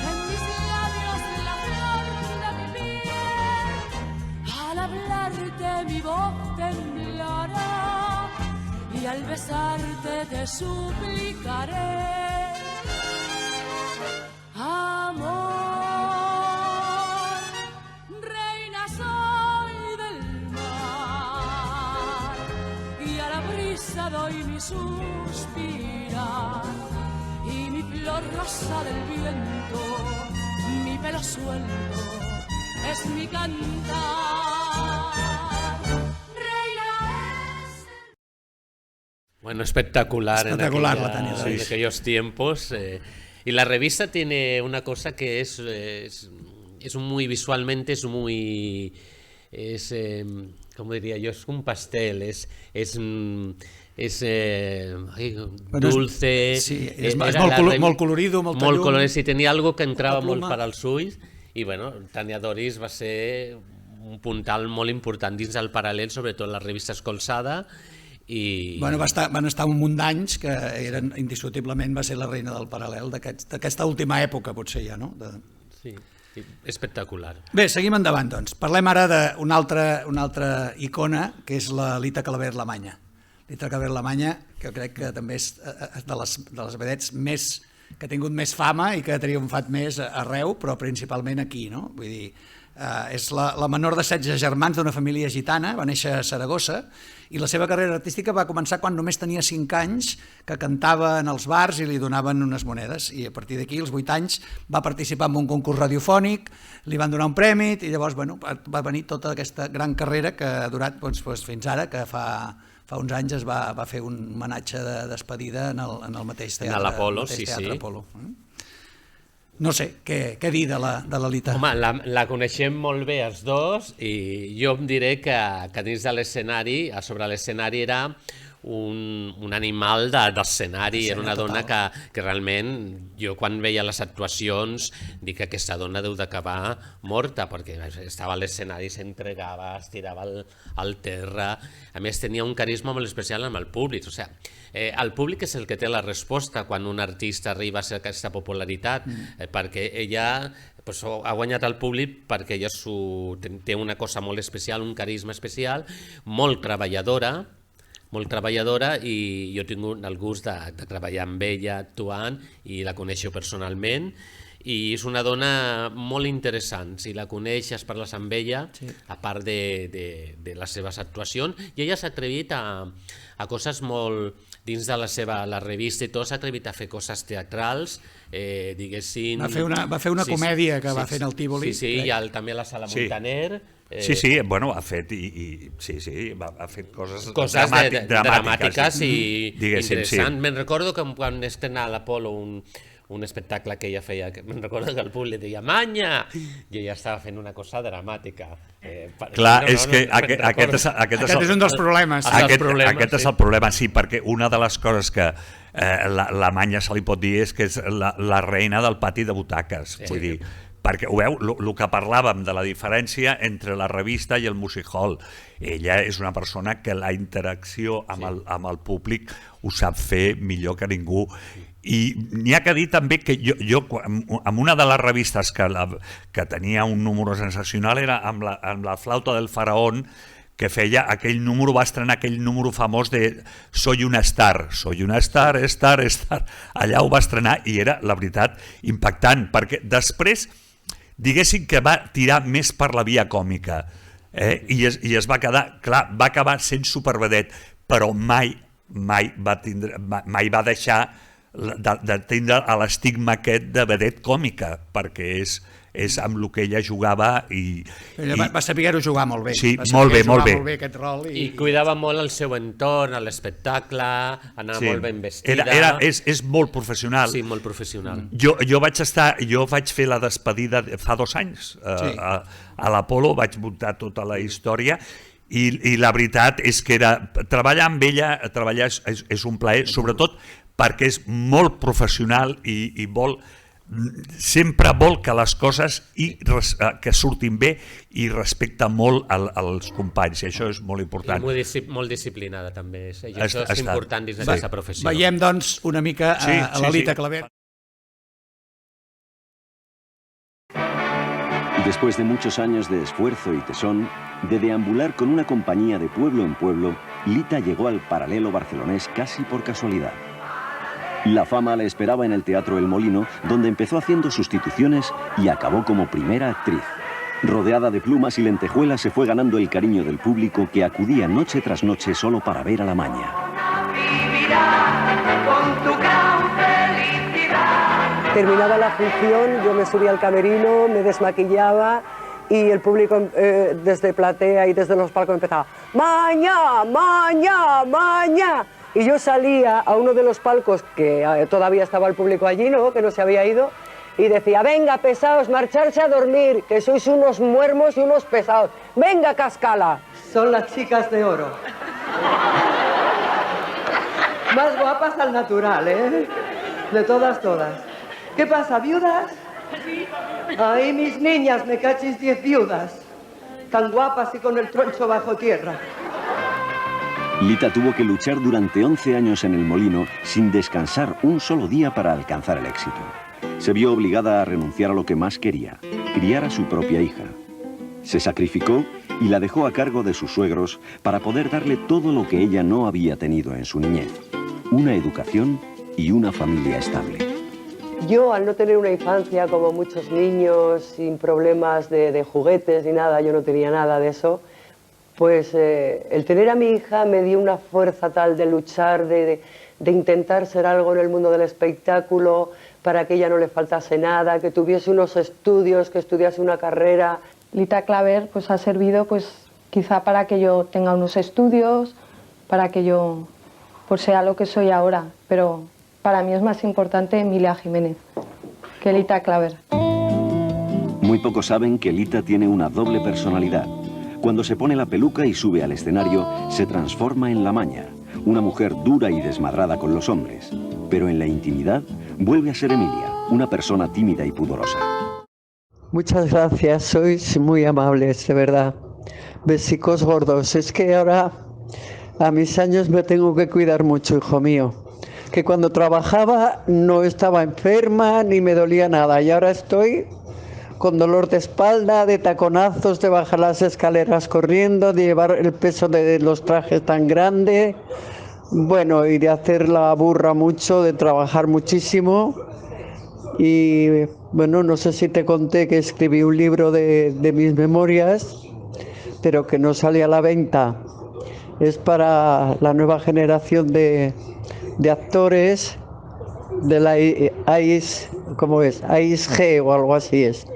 en mis labios la flor de mi piel, al besarte te suplicaré, amor, reina soy del mar, y a la brisa doy mi suspirar, y mi flor rosa del viento, mi pelo suelto, es mi cantar. Bueno, espectacular. Espectacular la Tania en aquellos tiempos. Y la revista tiene una cosa que es muy visualmente, ¿cómo diría yo? Es un pastel, dulce. Sí, és molt colorido, molt molt llum. colorido, sí, tenia algo que entrava pluma. molt per als ulls, i bueno, Tania Doris va ser un puntal molt important dins del paral·lel, sobretot la revista Escolçada. Bueno, van estar un munt d'anys que eren, indiscutiblement va ser la reina del paral·lel d'aquesta última època, potser ja, no? Sí, espectacular. Bé, seguim endavant, doncs. Parlem ara d'una altra icona, que és la Lita Claver-Lamanya. Lita Claver-Lamanya, que crec que també és de les vedets que ha tingut més fama i que ha triomfat més arreu, però principalment aquí, no? Vull dir, és la menor de 16 germans d'una família gitana, va néixer a Saragossa, i la seva carrera artística va començar quan només tenia 5 anys, que cantava en els bars i li donaven unes monedes, i a partir d'aquí, als 8 anys, va participar en un concurs radiofònic, li van donar un premi, i llavors va venir tota aquesta gran carrera que ha durat fins ara, que fa uns anys es va fer un homenatge de despedida en el mateix teatre. En l'Apolo, sí. Apolo. No sé, què dir de la Lita? Home, la coneixem molt bé els dos, i jo em diré que dins de l'escenari, a sobre l'escenari era un animal d'escenari, era una dona que realment, jo quan veia les actuacions, dic que aquesta dona deu d'acabar morta, perquè estava a l'escenari, s'entregava, es tirava al terra, a més tenia un carisma molt especial amb el públic, o sigui, el públic és el que té la resposta quan un artista arriba a aquesta popularitat, perquè ella ha guanyat el públic perquè ella té una cosa molt especial, un carisma especial, molt treballadora, i jo he tingut el gust de treballar amb ella actuant i la coneixo personalment, i és una dona molt interessant. Si la coneixes, parles amb ella, a part de les seves actuacions, i ella s'ha atrevit a coses molt... Dins de la revista i tot, s'ha atrevit a fer coses teatrals, diguéssim... Va fer una comèdia que va fer en el Tívoli. Sí, i també a la Sala Montaner... Sí, bueno, ha fet ha fet coses dramàtiques i interessants. Me'n recordo que quan estrenava a l'Apolo un espectacle que ella feia, me'n recordo que el públic deia «Manya!» i ella estava fent una cosa dramàtica. Clar, és que aquest és un dels problemes. Aquest és el problema, sí, perquè una de les coses que la Manya se li pot dir és que és la reina del pati de butaques, vull dir, perquè ho veu, el que parlàvem de la diferència entre la revista i el music hall. Ella és una persona que la interacció amb el públic ho sap fer millor que ningú. I n'hi ha que dir també que jo amb una de les revistes que tenia un número sensacional era amb la flauta del faraón, que feia aquell número, va estrenar aquell número famós de Soy una star, star. Allà ho va estrenar i era, la veritat, impactant, perquè després diguéssim que va tirar més per la via còmica i es va quedar, clar, va acabar sent supervedet, però mai va deixar de tindre l'estigma aquest de vedet còmica, perquè és amb el que ella jugava i va saber-ho jugar molt bé. Sí, molt bé. Aquest rol i cuidava molt el seu entorn, l'espectacle, anava molt ben vestida. És molt professional. Sí, molt professional. Jo vaig fer la despedida fa 2 anys a l'Apolo, vaig muntar tota la història i la veritat és que treballar amb ella és un plaer, sobretot perquè és molt professional i sempre vol que les coses que surtin bé i respecta molt als companys, i això és molt important. I molt disciplinada també, i això és important dins d'aquesta professió. Veiem doncs una mica a la Lita Claver. Después de muchos años de esfuerzo y tesón, de deambular con una compañía de pueblo en pueblo, Lita llegó al Paralelo barcelonés casi por casualidad. La fama le esperaba en el Teatro El Molino, donde empezó haciendo sustituciones y acabó como primera actriz. Rodeada de plumas y lentejuelas, se fue ganando el cariño del público que acudía noche tras noche solo para ver a la Maña. Terminaba la función, yo me subía al camerino, me desmaquillaba y el público desde platea y desde los palcos empezaba ¡Maña! ¡Maña! ¡Maña! Y yo salía a uno de los palcos que todavía estaba el público allí, ¿no? Que no se había ido, y decía, venga, pesados, marcharse a dormir, que sois unos muermos y unos pesados. Venga, cascala. Son las chicas de oro. Más guapas al natural, ¿eh? De todas, todas. ¿Qué pasa, viudas? Ay, mis niñas, me cachis 10 viudas. Tan guapas y con el troncho bajo tierra. Lita tuvo que luchar durante 11 años en El Molino sin descansar un solo día para alcanzar el éxito. Se vio obligada a renunciar a lo que más quería, criar a su propia hija. Se sacrificó y la dejó a cargo de sus suegros para poder darle todo lo que ella no había tenido en su niñez: una educación y una familia estable. Yo, al no tener una infancia como muchos niños, sin problemas de juguetes ni nada, yo no tenía nada de eso, pues el tener a mi hija me dio una fuerza tal de luchar, de intentar ser algo en el mundo del espectáculo, para que ella no le faltase nada, que tuviese unos estudios, que estudiase una carrera. Lita Klaver pues ha servido pues quizá para que yo tenga unos estudios, para que yo pues sea lo que soy ahora, pero para mí es más importante Emilia Jiménez que Lita Klaver. Muy pocos saben que Lita tiene una doble personalidad. Cuando se pone la peluca y sube al escenario, se transforma en la Maña, una mujer dura y desmadrada con los hombres. Pero en la intimidad vuelve a ser Emilia, una persona tímida y pudorosa. Muchas gracias, sois muy amables, de verdad. Besicos gordos. Es que ahora, a mis años, me tengo que cuidar mucho, hijo mío. Que cuando trabajaba no estaba enferma ni me dolía nada, y ahora estoy con dolor de espalda, de taconazos, de bajar las escaleras corriendo, de llevar el peso de los trajes tan grande, bueno, y de hacer la burra mucho, de trabajar muchísimo. Y bueno, no sé si te conté que escribí un libro de mis memorias, pero que no sale a la venta. Es para la nueva generación de actores de la AIS, ¿cómo es? AIS-G o algo así es.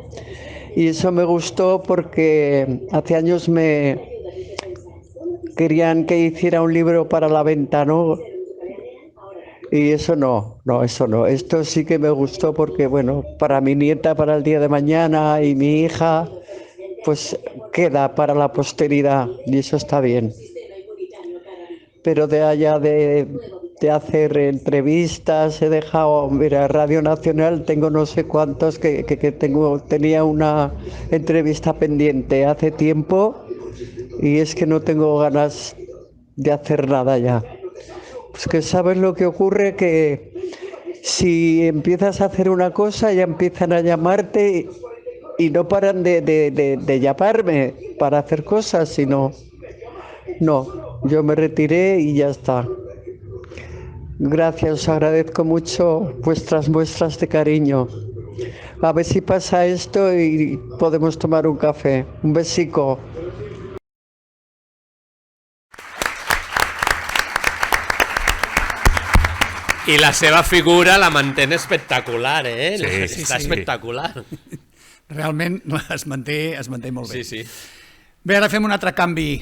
Y eso me gustó porque hace años me querían que hiciera un libro para la venta, ¿no? Y eso no. Esto sí que me gustó porque, bueno, para mi nieta, para el día de mañana y mi hija, pues queda para la posteridad y eso está bien. Pero de allá de hacer entrevistas, he dejado, mira, Radio Nacional, tengo no sé cuántos que tenía una entrevista pendiente hace tiempo y es que no tengo ganas de hacer nada ya. Pues que sabes lo que ocurre, que si empiezas a hacer una cosa ya empiezan a llamarte y no paran de llamarme para hacer cosas, sino no, yo me retiré y ya está. Gracias, os agradezco mucho vuestras muestras de cariño. A ver si pasa esto y podemos tomar un café. Un besico. I la seva figura la mantén espectacular, eh? Sí, Està espectacular. Realment es manté molt bé. Sí. Bé, ara fem un altre canvi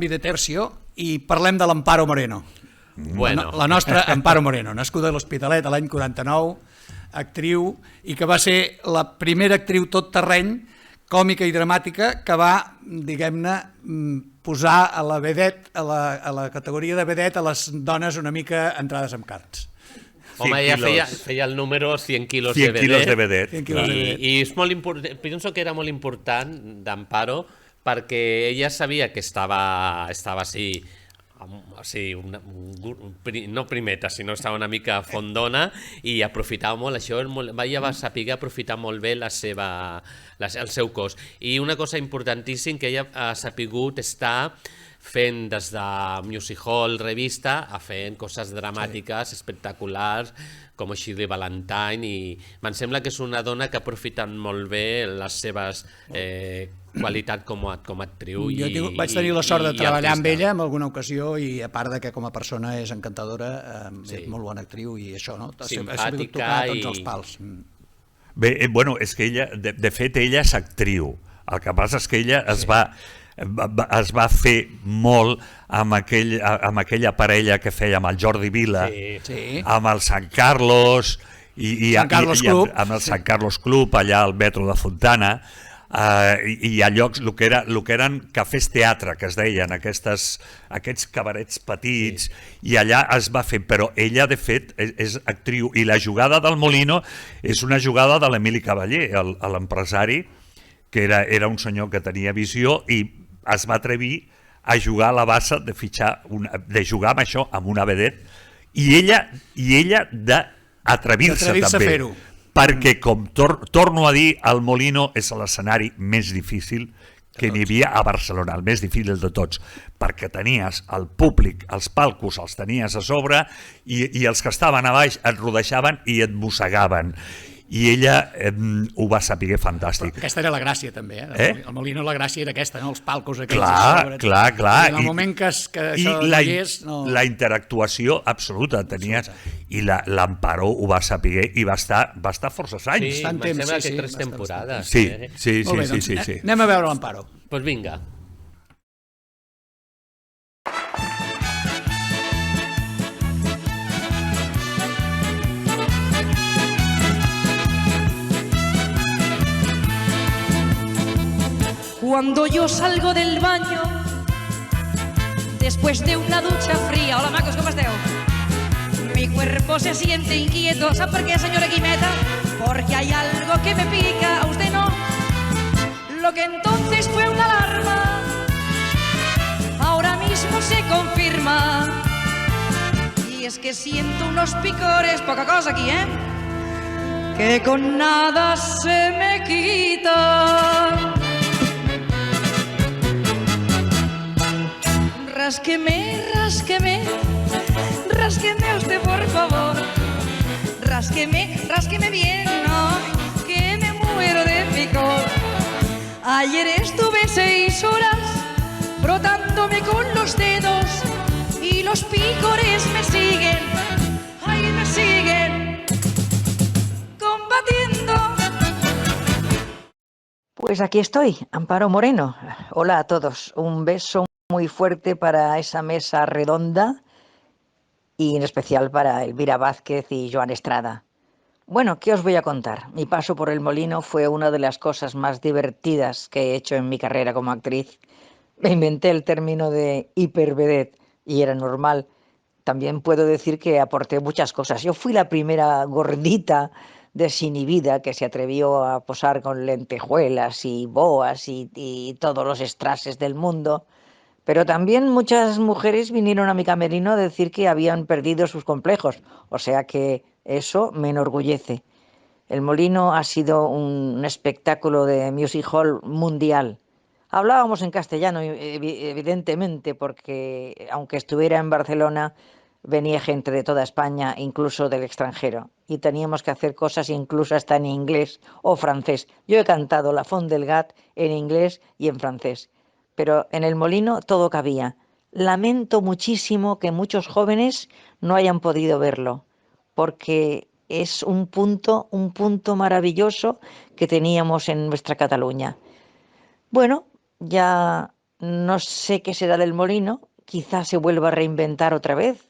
de tercio i parlem de l'Amparo Moreno. Bueno. La nostra Amparo Moreno, nascuda a l'Hospitalet l'any 49, actriu, i que va ser la primera actriu tot terreny, còmica i dramàtica, que va, diguem-ne, posar a la vedette, a la categoria de vedette, a les dones una mica entrades amb carns. Home, ella feia el número 100 quilos de vedette. I és molt important, penso que era molt important d'Amparo, perquè ella sabia que estava així Sí, no primeta, sinó estava una mica fondona i aprofitava molt això, ella va saber aprofitar molt bé el seu cos. I una cosa importantíssima, que ella ha sapigut estar fent des de music hall, revista, a fent coses dramàtiques, espectaculars, com així de Valentine, i em sembla que és una dona que ha aprofitat molt bé les seves qualitat com a actriu. Jo vaig tenir la sort de treballar amb ella en alguna ocasió i a part de que com a persona és encantadora, és molt bona actriu i això, no? Ha sabut tocar tots els pals. Bé, bueno, és que ella, de fet, ella és actriu. El que passa és que ella es va fer molt amb aquella parella que feia amb el Jordi Vila, amb el Sant Carlos i amb el Sant Carlos Club allà al metro de Fontana, i a llocs, el que eren cafès teatre, que es deien, aquests cabarets petits, i allà es va fer, però ella de fet és actriu, i la jugada del Molino és una jugada de l'Emili Cavaller, l'empresari, que era un senyor que tenia visió i es va atrevir a jugar a la bassa de jugar amb això, amb una vedet, i ella d'atrevir-se també, perquè, com torno a dir, el Molino és l'escenari més difícil que n'hi havia a Barcelona, el més difícil de tots, perquè tenies el públic, els palcos els tenies a sobre i els que estaven a baix et rodeixaven i et mossegaven. I ella ho va saber fantàstic. Però aquesta era la gràcia també, El Molino, la gràcia era aquesta, no? Els palcos aquells. Clar. I en el moment que això hi és... La interactuació absoluta tenies, i l'Amparo ho va saber i va estar força anys. Sí, em sembla que 3 temporades. Sí. Anem a veure l'Amparo. Doncs vinga. Cuando yo salgo del baño, después de una ducha fría, hola macos, ¿cómo esteu? Mi cuerpo se siente inquieto, ¿sabe por qué, señora Quimeta? Porque hay algo que me pica, a usted no. Lo que entonces fue una alarma, ahora mismo se confirma. Y es que siento unos picores, poca cosa aquí, que con nada se me quitan. Rásqueme usted, por favor. Rásqueme bien, ¿no? Que me muero de picor. Ayer estuve 6 horas frotándome con los dedos y los picores me siguen, me siguen combatiendo. Pues aquí estoy, Amparo Moreno. Hola a todos, un beso muy fuerte para esa mesa redonda y en especial para Elvira Vázquez y Joan Estrada. Bueno, ¿qué os voy a contar? Mi paso por el Molino fue una de las cosas más divertidas que he hecho en mi carrera como actriz. Me inventé el término de hipervedette y era normal. También puedo decir que aporté muchas cosas. Yo fui la primera gordita desinhibida que se atrevió a posar con lentejuelas y boas y todos los strases del mundo. Pero también muchas mujeres vinieron a mi camerino a decir que habían perdido sus complejos, o sea que eso me enorgullece. El Molino ha sido un espectáculo de music hall mundial. Hablábamos en castellano, evidentemente, porque aunque estuviera en Barcelona, venía gente de toda España, incluso del extranjero, y teníamos que hacer cosas incluso hasta en inglés o francés. Yo he cantado La Font del Gat en inglés y en francés. Pero en el Molino todo cabía. Lamento muchísimo que muchos jóvenes no hayan podido verlo, porque es un punto maravilloso que teníamos en nuestra Cataluña. Bueno, ya no sé qué será del Molino, quizás se vuelva a reinventar otra vez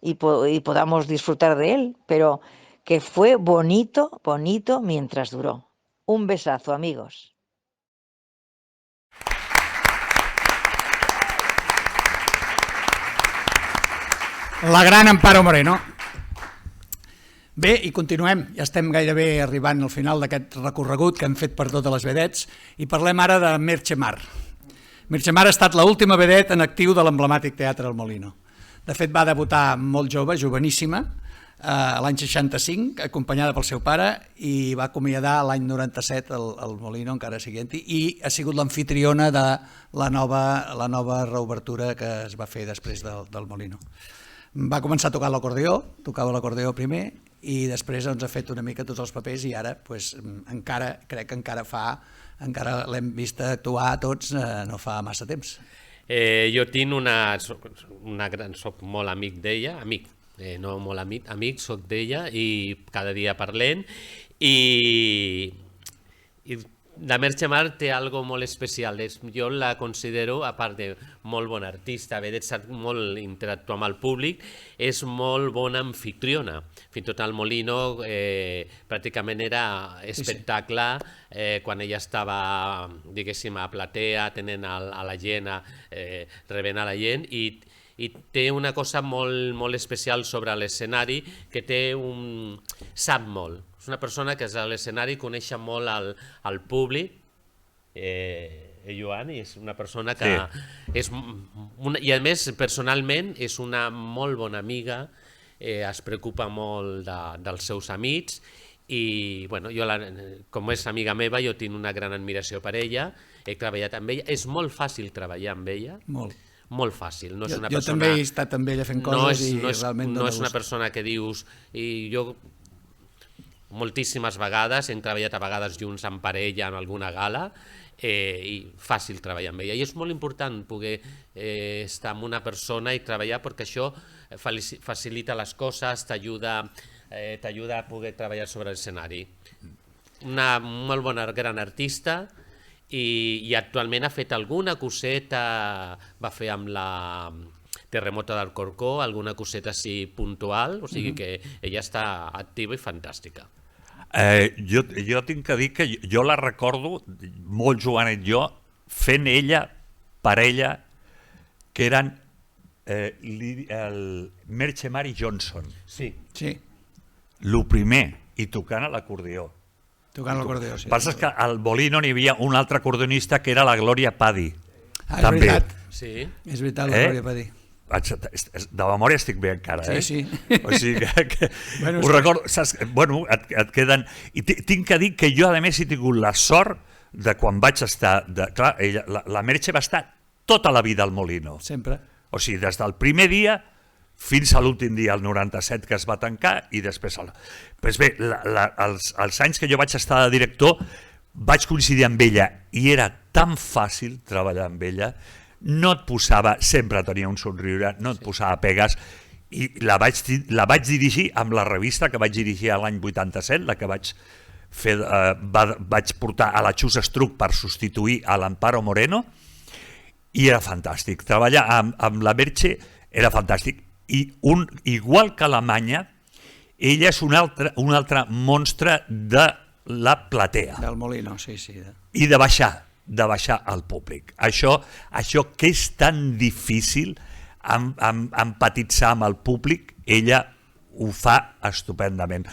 y podamos disfrutar de él, pero que fue bonito mientras duró. Un besazo, amigos. La gran Amparo Moreno. Bé, i continuem. Ja estem gairebé arribant al final d'aquest recorregut que hem fet per totes les vedets i parlem ara de Merche Mar. Merche Mar ha estat l'última vedet en actiu de l'emblemàtic Teatre El Molino. De fet, va debutar molt jove, joveníssima, l'any 65, acompanyada pel seu pare, i va acomiadar l'any 97 el Molino, encara siguent-hi, i ha sigut l'amfitriona de la nova reobertura que es va fer després del Molino. Va començar a tocar l'acordeó, tocava l'acordeó primer, i després ha fet una mica tots els papers, i ara crec que encara l'hem vist actuar tots no fa massa temps. Jo tinc soc molt amic d'ella, no molt amic, soc d'ella i cada dia parlem, i la Merche Mar té algo molt especial. Jo la considero, a part de molt bona artista, haver d'estar molt interactuar amb el públic, és molt bona anfitriona. Fins i tot al Molino pràcticament era espectacle quan ella estava, diguéssim, a platea, tenint a la gent, rebent a la gent, i té una cosa molt especial sobre l'escenari, que sap molt. És una persona que és a l'escenari, coneix molt al públic, Joan, i és una persona que... I a més, personalment, és una molt bona amiga, es preocupa molt dels seus amics, i jo, com és amiga meva, jo tinc una gran admiració per ella, he treballat amb ella, és molt fàcil treballar amb ella, molt fàcil. Jo també he estat amb ella fent coses i realment no és una persona que dius... I jo moltíssimes vegades hem treballat a vegades junts en parella en alguna gala, i fàcil treballar amb ella. I és molt important poder estar amb una persona i treballar, perquè això facilita les coses, t'ajuda a poder treballar sobre l'escenari. Una molt bona, gran artista, i actualment ha fet alguna coseta, va fer amb la Terremoto d'Alcorcó, alguna coseta així puntual, o sigui que ella està activa i fantàstica. Jo tinc que dir que jo la recordo, molt jovenet jo, fent ella, parella, que eren el Merche Mar i Johnson. Sí. El primer, i tocant a l'acordeó. Tocant l'acordeó, sí. El que passa és que al Molino n'hi havia un altre acordeonista que era la Gloria Paddy. És veritat. Sí. És veritat, la Gloria Paddy. De memòria estic bé encara, Sí. O sigui que ho recordo, saps? Bueno, et queden... I tinc que dir que jo, a més, he tingut la sort de quan vaig estar... Clar, la Merche va estar tota la vida al Molino. Sempre. O sigui, des del primer dia fins a l'últim dia, el 97, que es va tancar, i després... Pues bé, els anys que jo vaig estar de director vaig coincidir amb ella, i era tan fàcil treballar amb ella, no et posava, sempre tenia un somriure, no et posava pegues, i la vaig dirigir amb la revista que vaig dirigir l'any 87, la que vaig portar a la Xus Estruc per substituir a l'Amparo Moreno, i era fantàstic. Treballar amb la Merche era fantàstic. I igual que Alemanya, ella és un altre monstre de la platea. Del Molino, sí. I de baixar al públic. Això que és tan difícil empatitzar amb el públic, ella ho fa estupendament.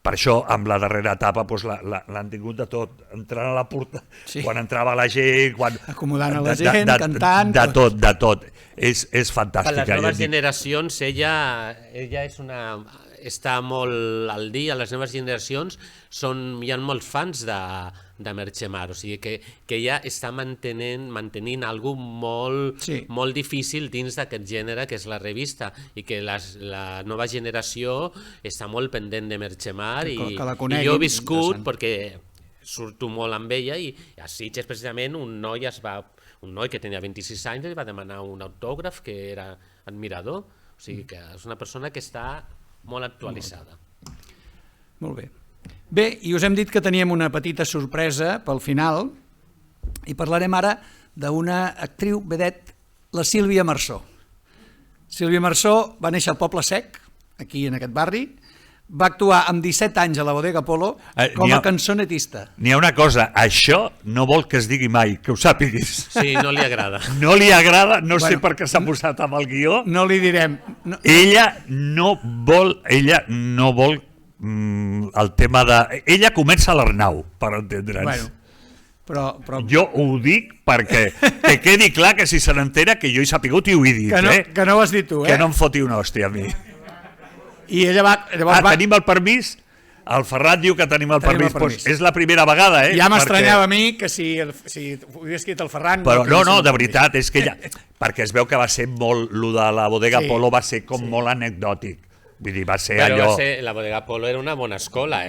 Per això, amb la darrera etapa, l'han tingut de tot, entrant a la porta, quan entrava la gent... Acomodant a la gent, cantant... De tot. És fantàstica. Per les noves generacions, ella està molt al dia, les noves generacions hi ha molts fans de Merche Mar, o sigui que ella està mantenint alguna cosa molt difícil dins d'aquest gènere que és la revista, i que la nova generació està molt pendent de Merche Mar, i jo he viscut perquè surto molt amb ella, i a Sitges precisament un noi que tenia 26 anys li va demanar un autògraf, que era admirador, o sigui que és una persona que està molt actualitzada. Molt bé. Bé, i us hem dit que teníem una petita sorpresa pel final, i parlarem ara d'una actriu vedet, la Sílvia Marsó. Sílvia Marsó va néixer al Poble Sec, aquí en aquest barri, va actuar amb 17 anys a la Bodega Polo com a cançonetista. N'hi ha una cosa, això no vol que es digui mai, que ho sàpiguis. Sí, no li agrada. No li agrada, no sé per què s'ha posat amb el guió. No li direm. Ella no vol el tema de... Ella comença a l'Arnau, per entendre'ns. Però... Jo ho dic perquè que quedi clar que si se n'entera que jo he sapigut i ho he dit, que no ho has dit tu, Que no em foti una hòstia a mi. I ella va... Tenim el permís? El Ferran diu que tenim el permís. Pues és la primera vegada, Ja m'estranyava a mi que si ho hagués escrit el Ferran... Però no, de veritat, és que perquè es veu que va ser molt... Lo de la bodega Polo va ser com molt anecdòtic. Vull dir, va ser allò... Però la bodega Polo era una bona escola,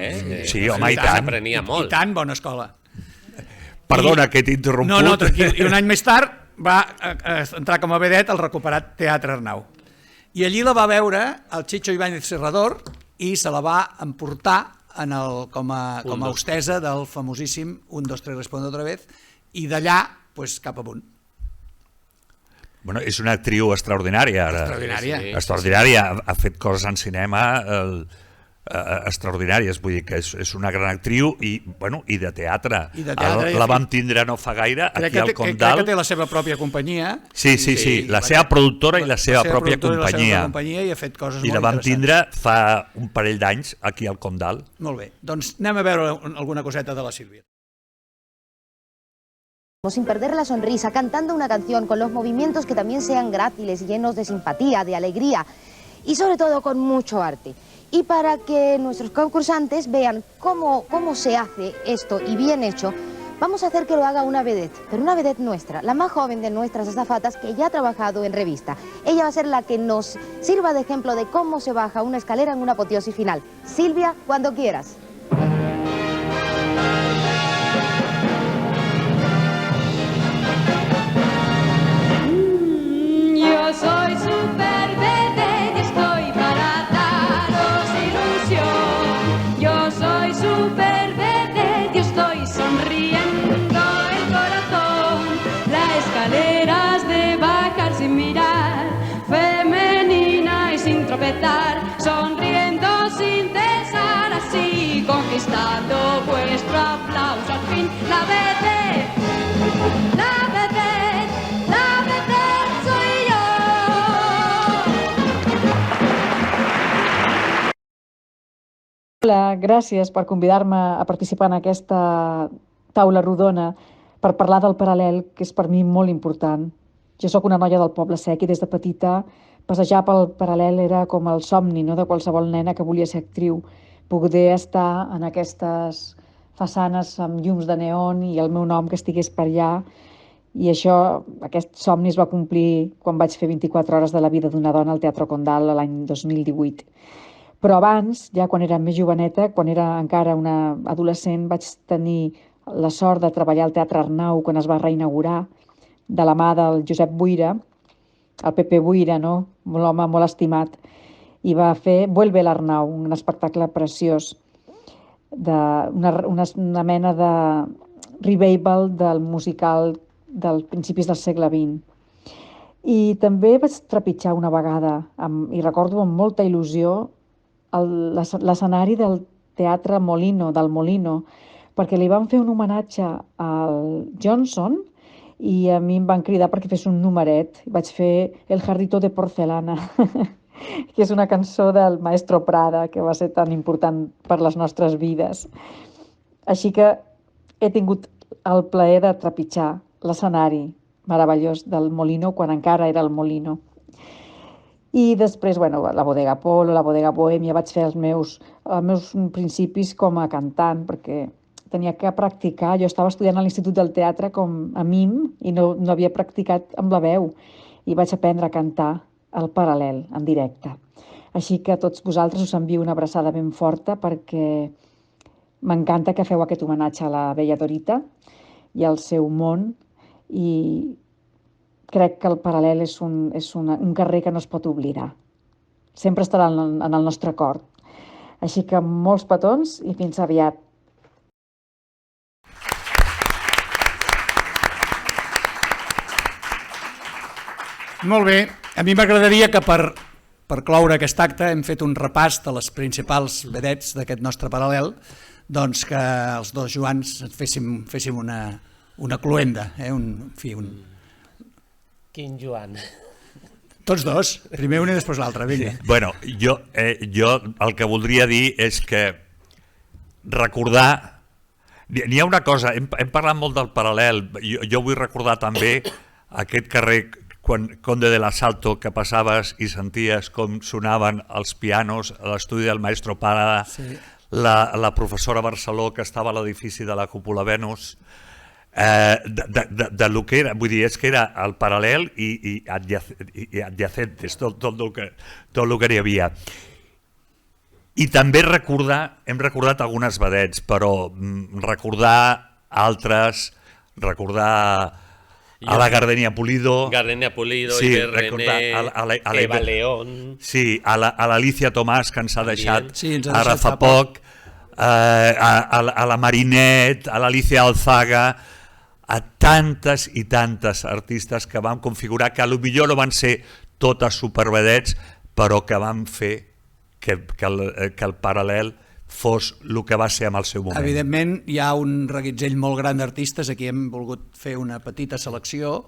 Sí, home, i tant. S'aprenia molt. I tant, bona escola. Perdona, que t'he interromput. No, tranquil. I un any més tard va entrar com a vedet al recuperat Teatre Arnau. I allí la va veure el Chicho Ibáñez Serrador i se la va emportar com a hostessa del famosíssim 1, 2, 3, responde otra vez, i d'allà cap amunt. Bueno, és una actriu extraordinària. Extraordinària. Ha fet coses en cinema extraordinàries, vull dir que és una gran actriu i de teatre. La vam tindre no fa gaire aquí al Condal. Crec que té la seva pròpia companyia. Sí, la seva productora i la seva pròpia companyia. I ha fet coses molt interessants. I la vam tindre fa un parell d'anys aquí al Condal. Molt bé, doncs anem a veure alguna coseta de la Sílvia. Sin perder la sonrisa, cantando una canción con los movimientos que también sean gráciles, llenos de simpatía, de alegría y sobre todo con mucho arte. Y para que nuestros concursantes vean cómo se hace esto y bien hecho, vamos a hacer que lo haga una vedette, pero una vedette nuestra, la más joven de nuestras azafatas que ya ha trabajado en revista. Ella va a ser la que nos sirva de ejemplo de cómo se baja una escalera en una apoteosis final. Silvia, cuando quieras. Yo soy super bebé y estoy para daros ilusión. Yo soy super bebé y estoy sonriendo el corazón. La escalera es de bajar sin mirar, femenina y sin tropezar, sonriendo sin cesar, así conquistando vuestro aplauso. Al fin la bebé, la bebé, la bebé. Hola, gràcies per convidar-me a participar en aquesta taula rodona per parlar del paral·lel, que és per mi molt important. Jo sóc una noia del Poble Sec i des de petita passejar pel paral·lel era com el somni, no?, de qualsevol nena que volia ser actriu, poder estar en aquestes façanes amb llums de neon i el meu nom que estigués per allà. I aquest somni es va complir quan vaig fer 24 hores de la vida d'una dona al Teatre Condal l'any 2018. Però abans, ja quan era més joveneta, quan era encara una adolescent, vaig tenir la sort de treballar al Teatre Arnau quan es va reinaugurar, de la mà del Josep Buira, el Pepe Buira, no? Un home molt estimat, i va fer Vuelve l'Arnau, un espectacle preciós, una mena de revival del musical dels principis del segle XX. I també vaig trepitjar una vegada, i recordo amb molta il·lusió, l'escenari del Teatre Molino, del Molino, perquè li van fer un homenatge al Johnson i a mi em van cridar perquè fes un numeret. Vaig fer El Jarrito de Porcelana, que és una cançó del Maestro Prada, que va ser tan important per les nostres vides. Així que he tingut el plaer de trepitjar l'escenari meravellós del Molino quan encara era el Molino. I després, la Bodega Polo, la Bodega Bohèmia, vaig fer els meus principis com a cantant, perquè tenia que practicar. Jo estava estudiant a l'Institut del Teatre com a mim i no havia practicat amb la veu. I vaig aprendre a cantar al paral·lel, en directe. Així que a tots vosaltres us envio una abraçada ben forta perquè m'encanta que feu aquest homenatge a la Bella Dorita i al seu món, i crec que el paral·lel és un carrer que no es pot oblidar. Sempre estarà en el nostre cor. Així que molts petons i fins aviat. Molt bé. A mi m'agradaria que per cloure aquest acte hem fet un repàs de les principals vedettes d'aquest nostre paral·lel, doncs que els dos Joans féssim una cluenda, Quin Joan? Tots dos, primer un i després l'altre, vinga. Bueno, jo el que voldria dir és que recordar N'hi ha una cosa, hem parlat molt del paral·lel, jo vull recordar també aquest carrer Conde de l'Asalto, que passaves i senties com sonaven els pianos a l'estudi del maestro Parada, la professora Barceló que estava a l'edifici de la Cúpula Venus, de lo que era, vull dir, és que era el paral·lel i adyacentes, tot el que hi havia. I també hem recordat algunes vedets, però recordar altres, recordar a la Gardenia Pulido, Iber René, Eva León... Sí, a l'Alicia Tomàs, que ens ha deixat ara fa poc, a la Marinet, a l'Alicia Alzaga, a tantes i tantes artistes que van configurar, que potser no van ser totes supervedets, però que van fer que el paral·lel fos el que va ser en el seu moment. Evidentment, hi ha un reguitzell molt gran d'artistes, aquí hem volgut fer una petita selecció,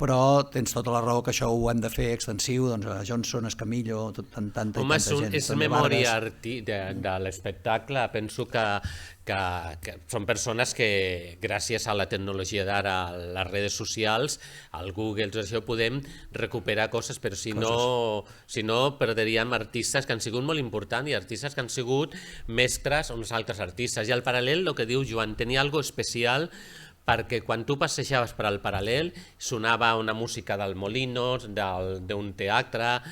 però tens tota la raó que això ho hem de fer extensiu, doncs a Johnson, Escamillo, tanta gent. És memòria de l'espectacle, penso que són persones que gràcies a la tecnologia d'ara, a les redes socials, al Google, tot això, podem recuperar coses, però si no perdríem artistes que han sigut molt importants i artistes que han sigut mestres o uns altres artistes. I al paral·lel, el que diu Joan, tenia alguna especial, perquè quan tu passejaves per al paral·lel sonava una música del Molinos, d'un teatre,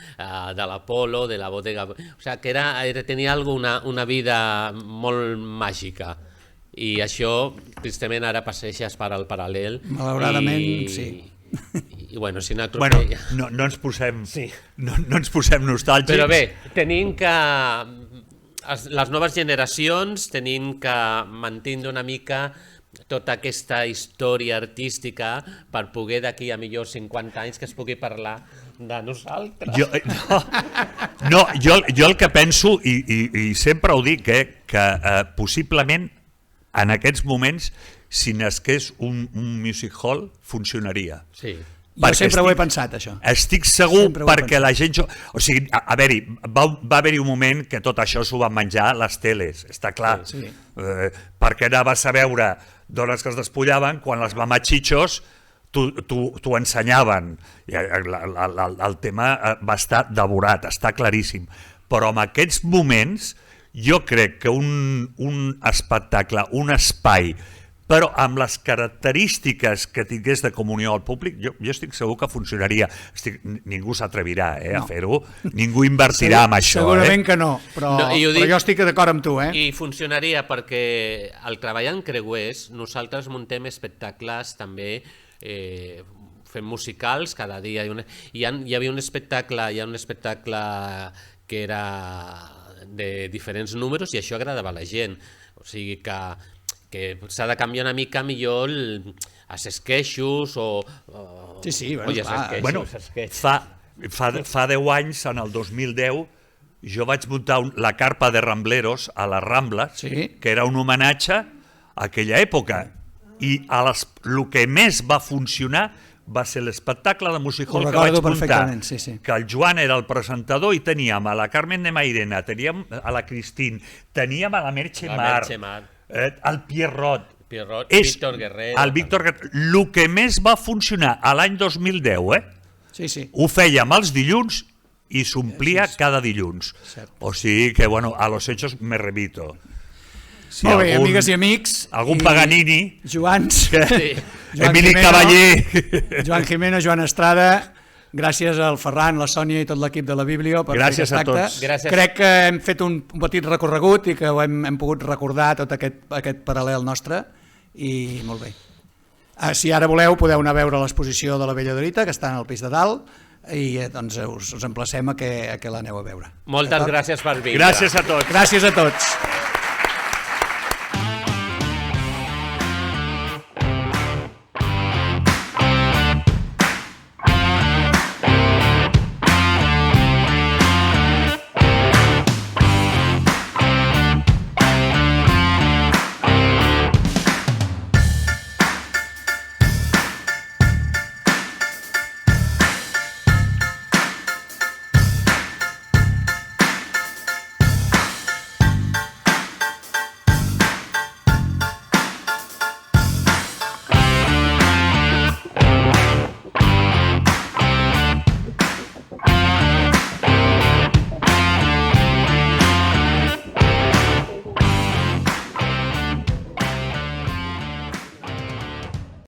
de l'Apolo, de la bodega... O sigui, que tenia una vida molt màgica. I això, tristament, ara passeges per al paral·lel... Malauradament, sí. I bueno, si nosaltres... No ens posem nostàlgics. Però bé, tenim que... Les noves generacions tenim que mantenir una mica tota aquesta història artística per poder d'aquí a millor 50 anys que es pugui parlar de nosaltres. Jo el que penso, i sempre ho dic, que possiblement en aquests moments, si nasqués un music hall, funcionaria. Sí. Jo sempre ho he pensat, això. Estic segur perquè la gent... O sigui, a veure, va haver-hi un moment que tot això s'ho van menjar les teles, està clar. Perquè anaves a veure dones que es despullaven, quan les mamatxitxos t'ho ensenyaven. El tema va estar devorat, està claríssim. Però en aquests moments jo crec que un espectacle, un espai, però amb les característiques que tingués de comunió al públic, jo estic segur que funcionaria. Ningú s'atrevirà a fer-ho, ningú invertirà en això. Segurament que no, però jo estic d'acord amb tu. I funcionaria perquè al treballar en creuers nosaltres muntem espectacles també, fem musicals cada dia. Hi havia un espectacle que era de diferents números i això agradava a la gent. O sigui que s'ha de canviar una mica millor els esqueixos o... Sí, bueno, fa 10 anys, en el 2010, jo vaig muntar la carpa de Rambleros a les Rambles, que era un homenatge a aquella època. I el que més va funcionar va ser l'espectacle de music hall que vaig muntar, que el Joan era el presentador i teníem a la Carmen de Mairena, teníem a la Cristín, teníem a la Merche Mar, el Pierrot, Víctor Guerrero. El Víctor Guerrero. El que més va funcionar a l'any 2010, ho fèiem els dilluns i s'omplia cada dilluns. O sigui que, bueno, a los hechos me remito. Molt bé, amigues i amics. Algun Paganini. Joans. Emili Cavaller. Joan Jimeno, Joan Estrada. Gràcies al Ferran, la Sònia i tot l'equip de la Biblio per fer aquest acte. Crec que hem fet un petit recorregut i que hem pogut recordar tot aquest paral·lel nostre i molt bé. Si ara voleu podeu anar a veure l'exposició de la Bella Dorita, que està en el pis de dalt, i doncs us emplacem a que l'aneu a veure. Moltes gràcies per vindre. Gràcies a tots. Gràcies a tots.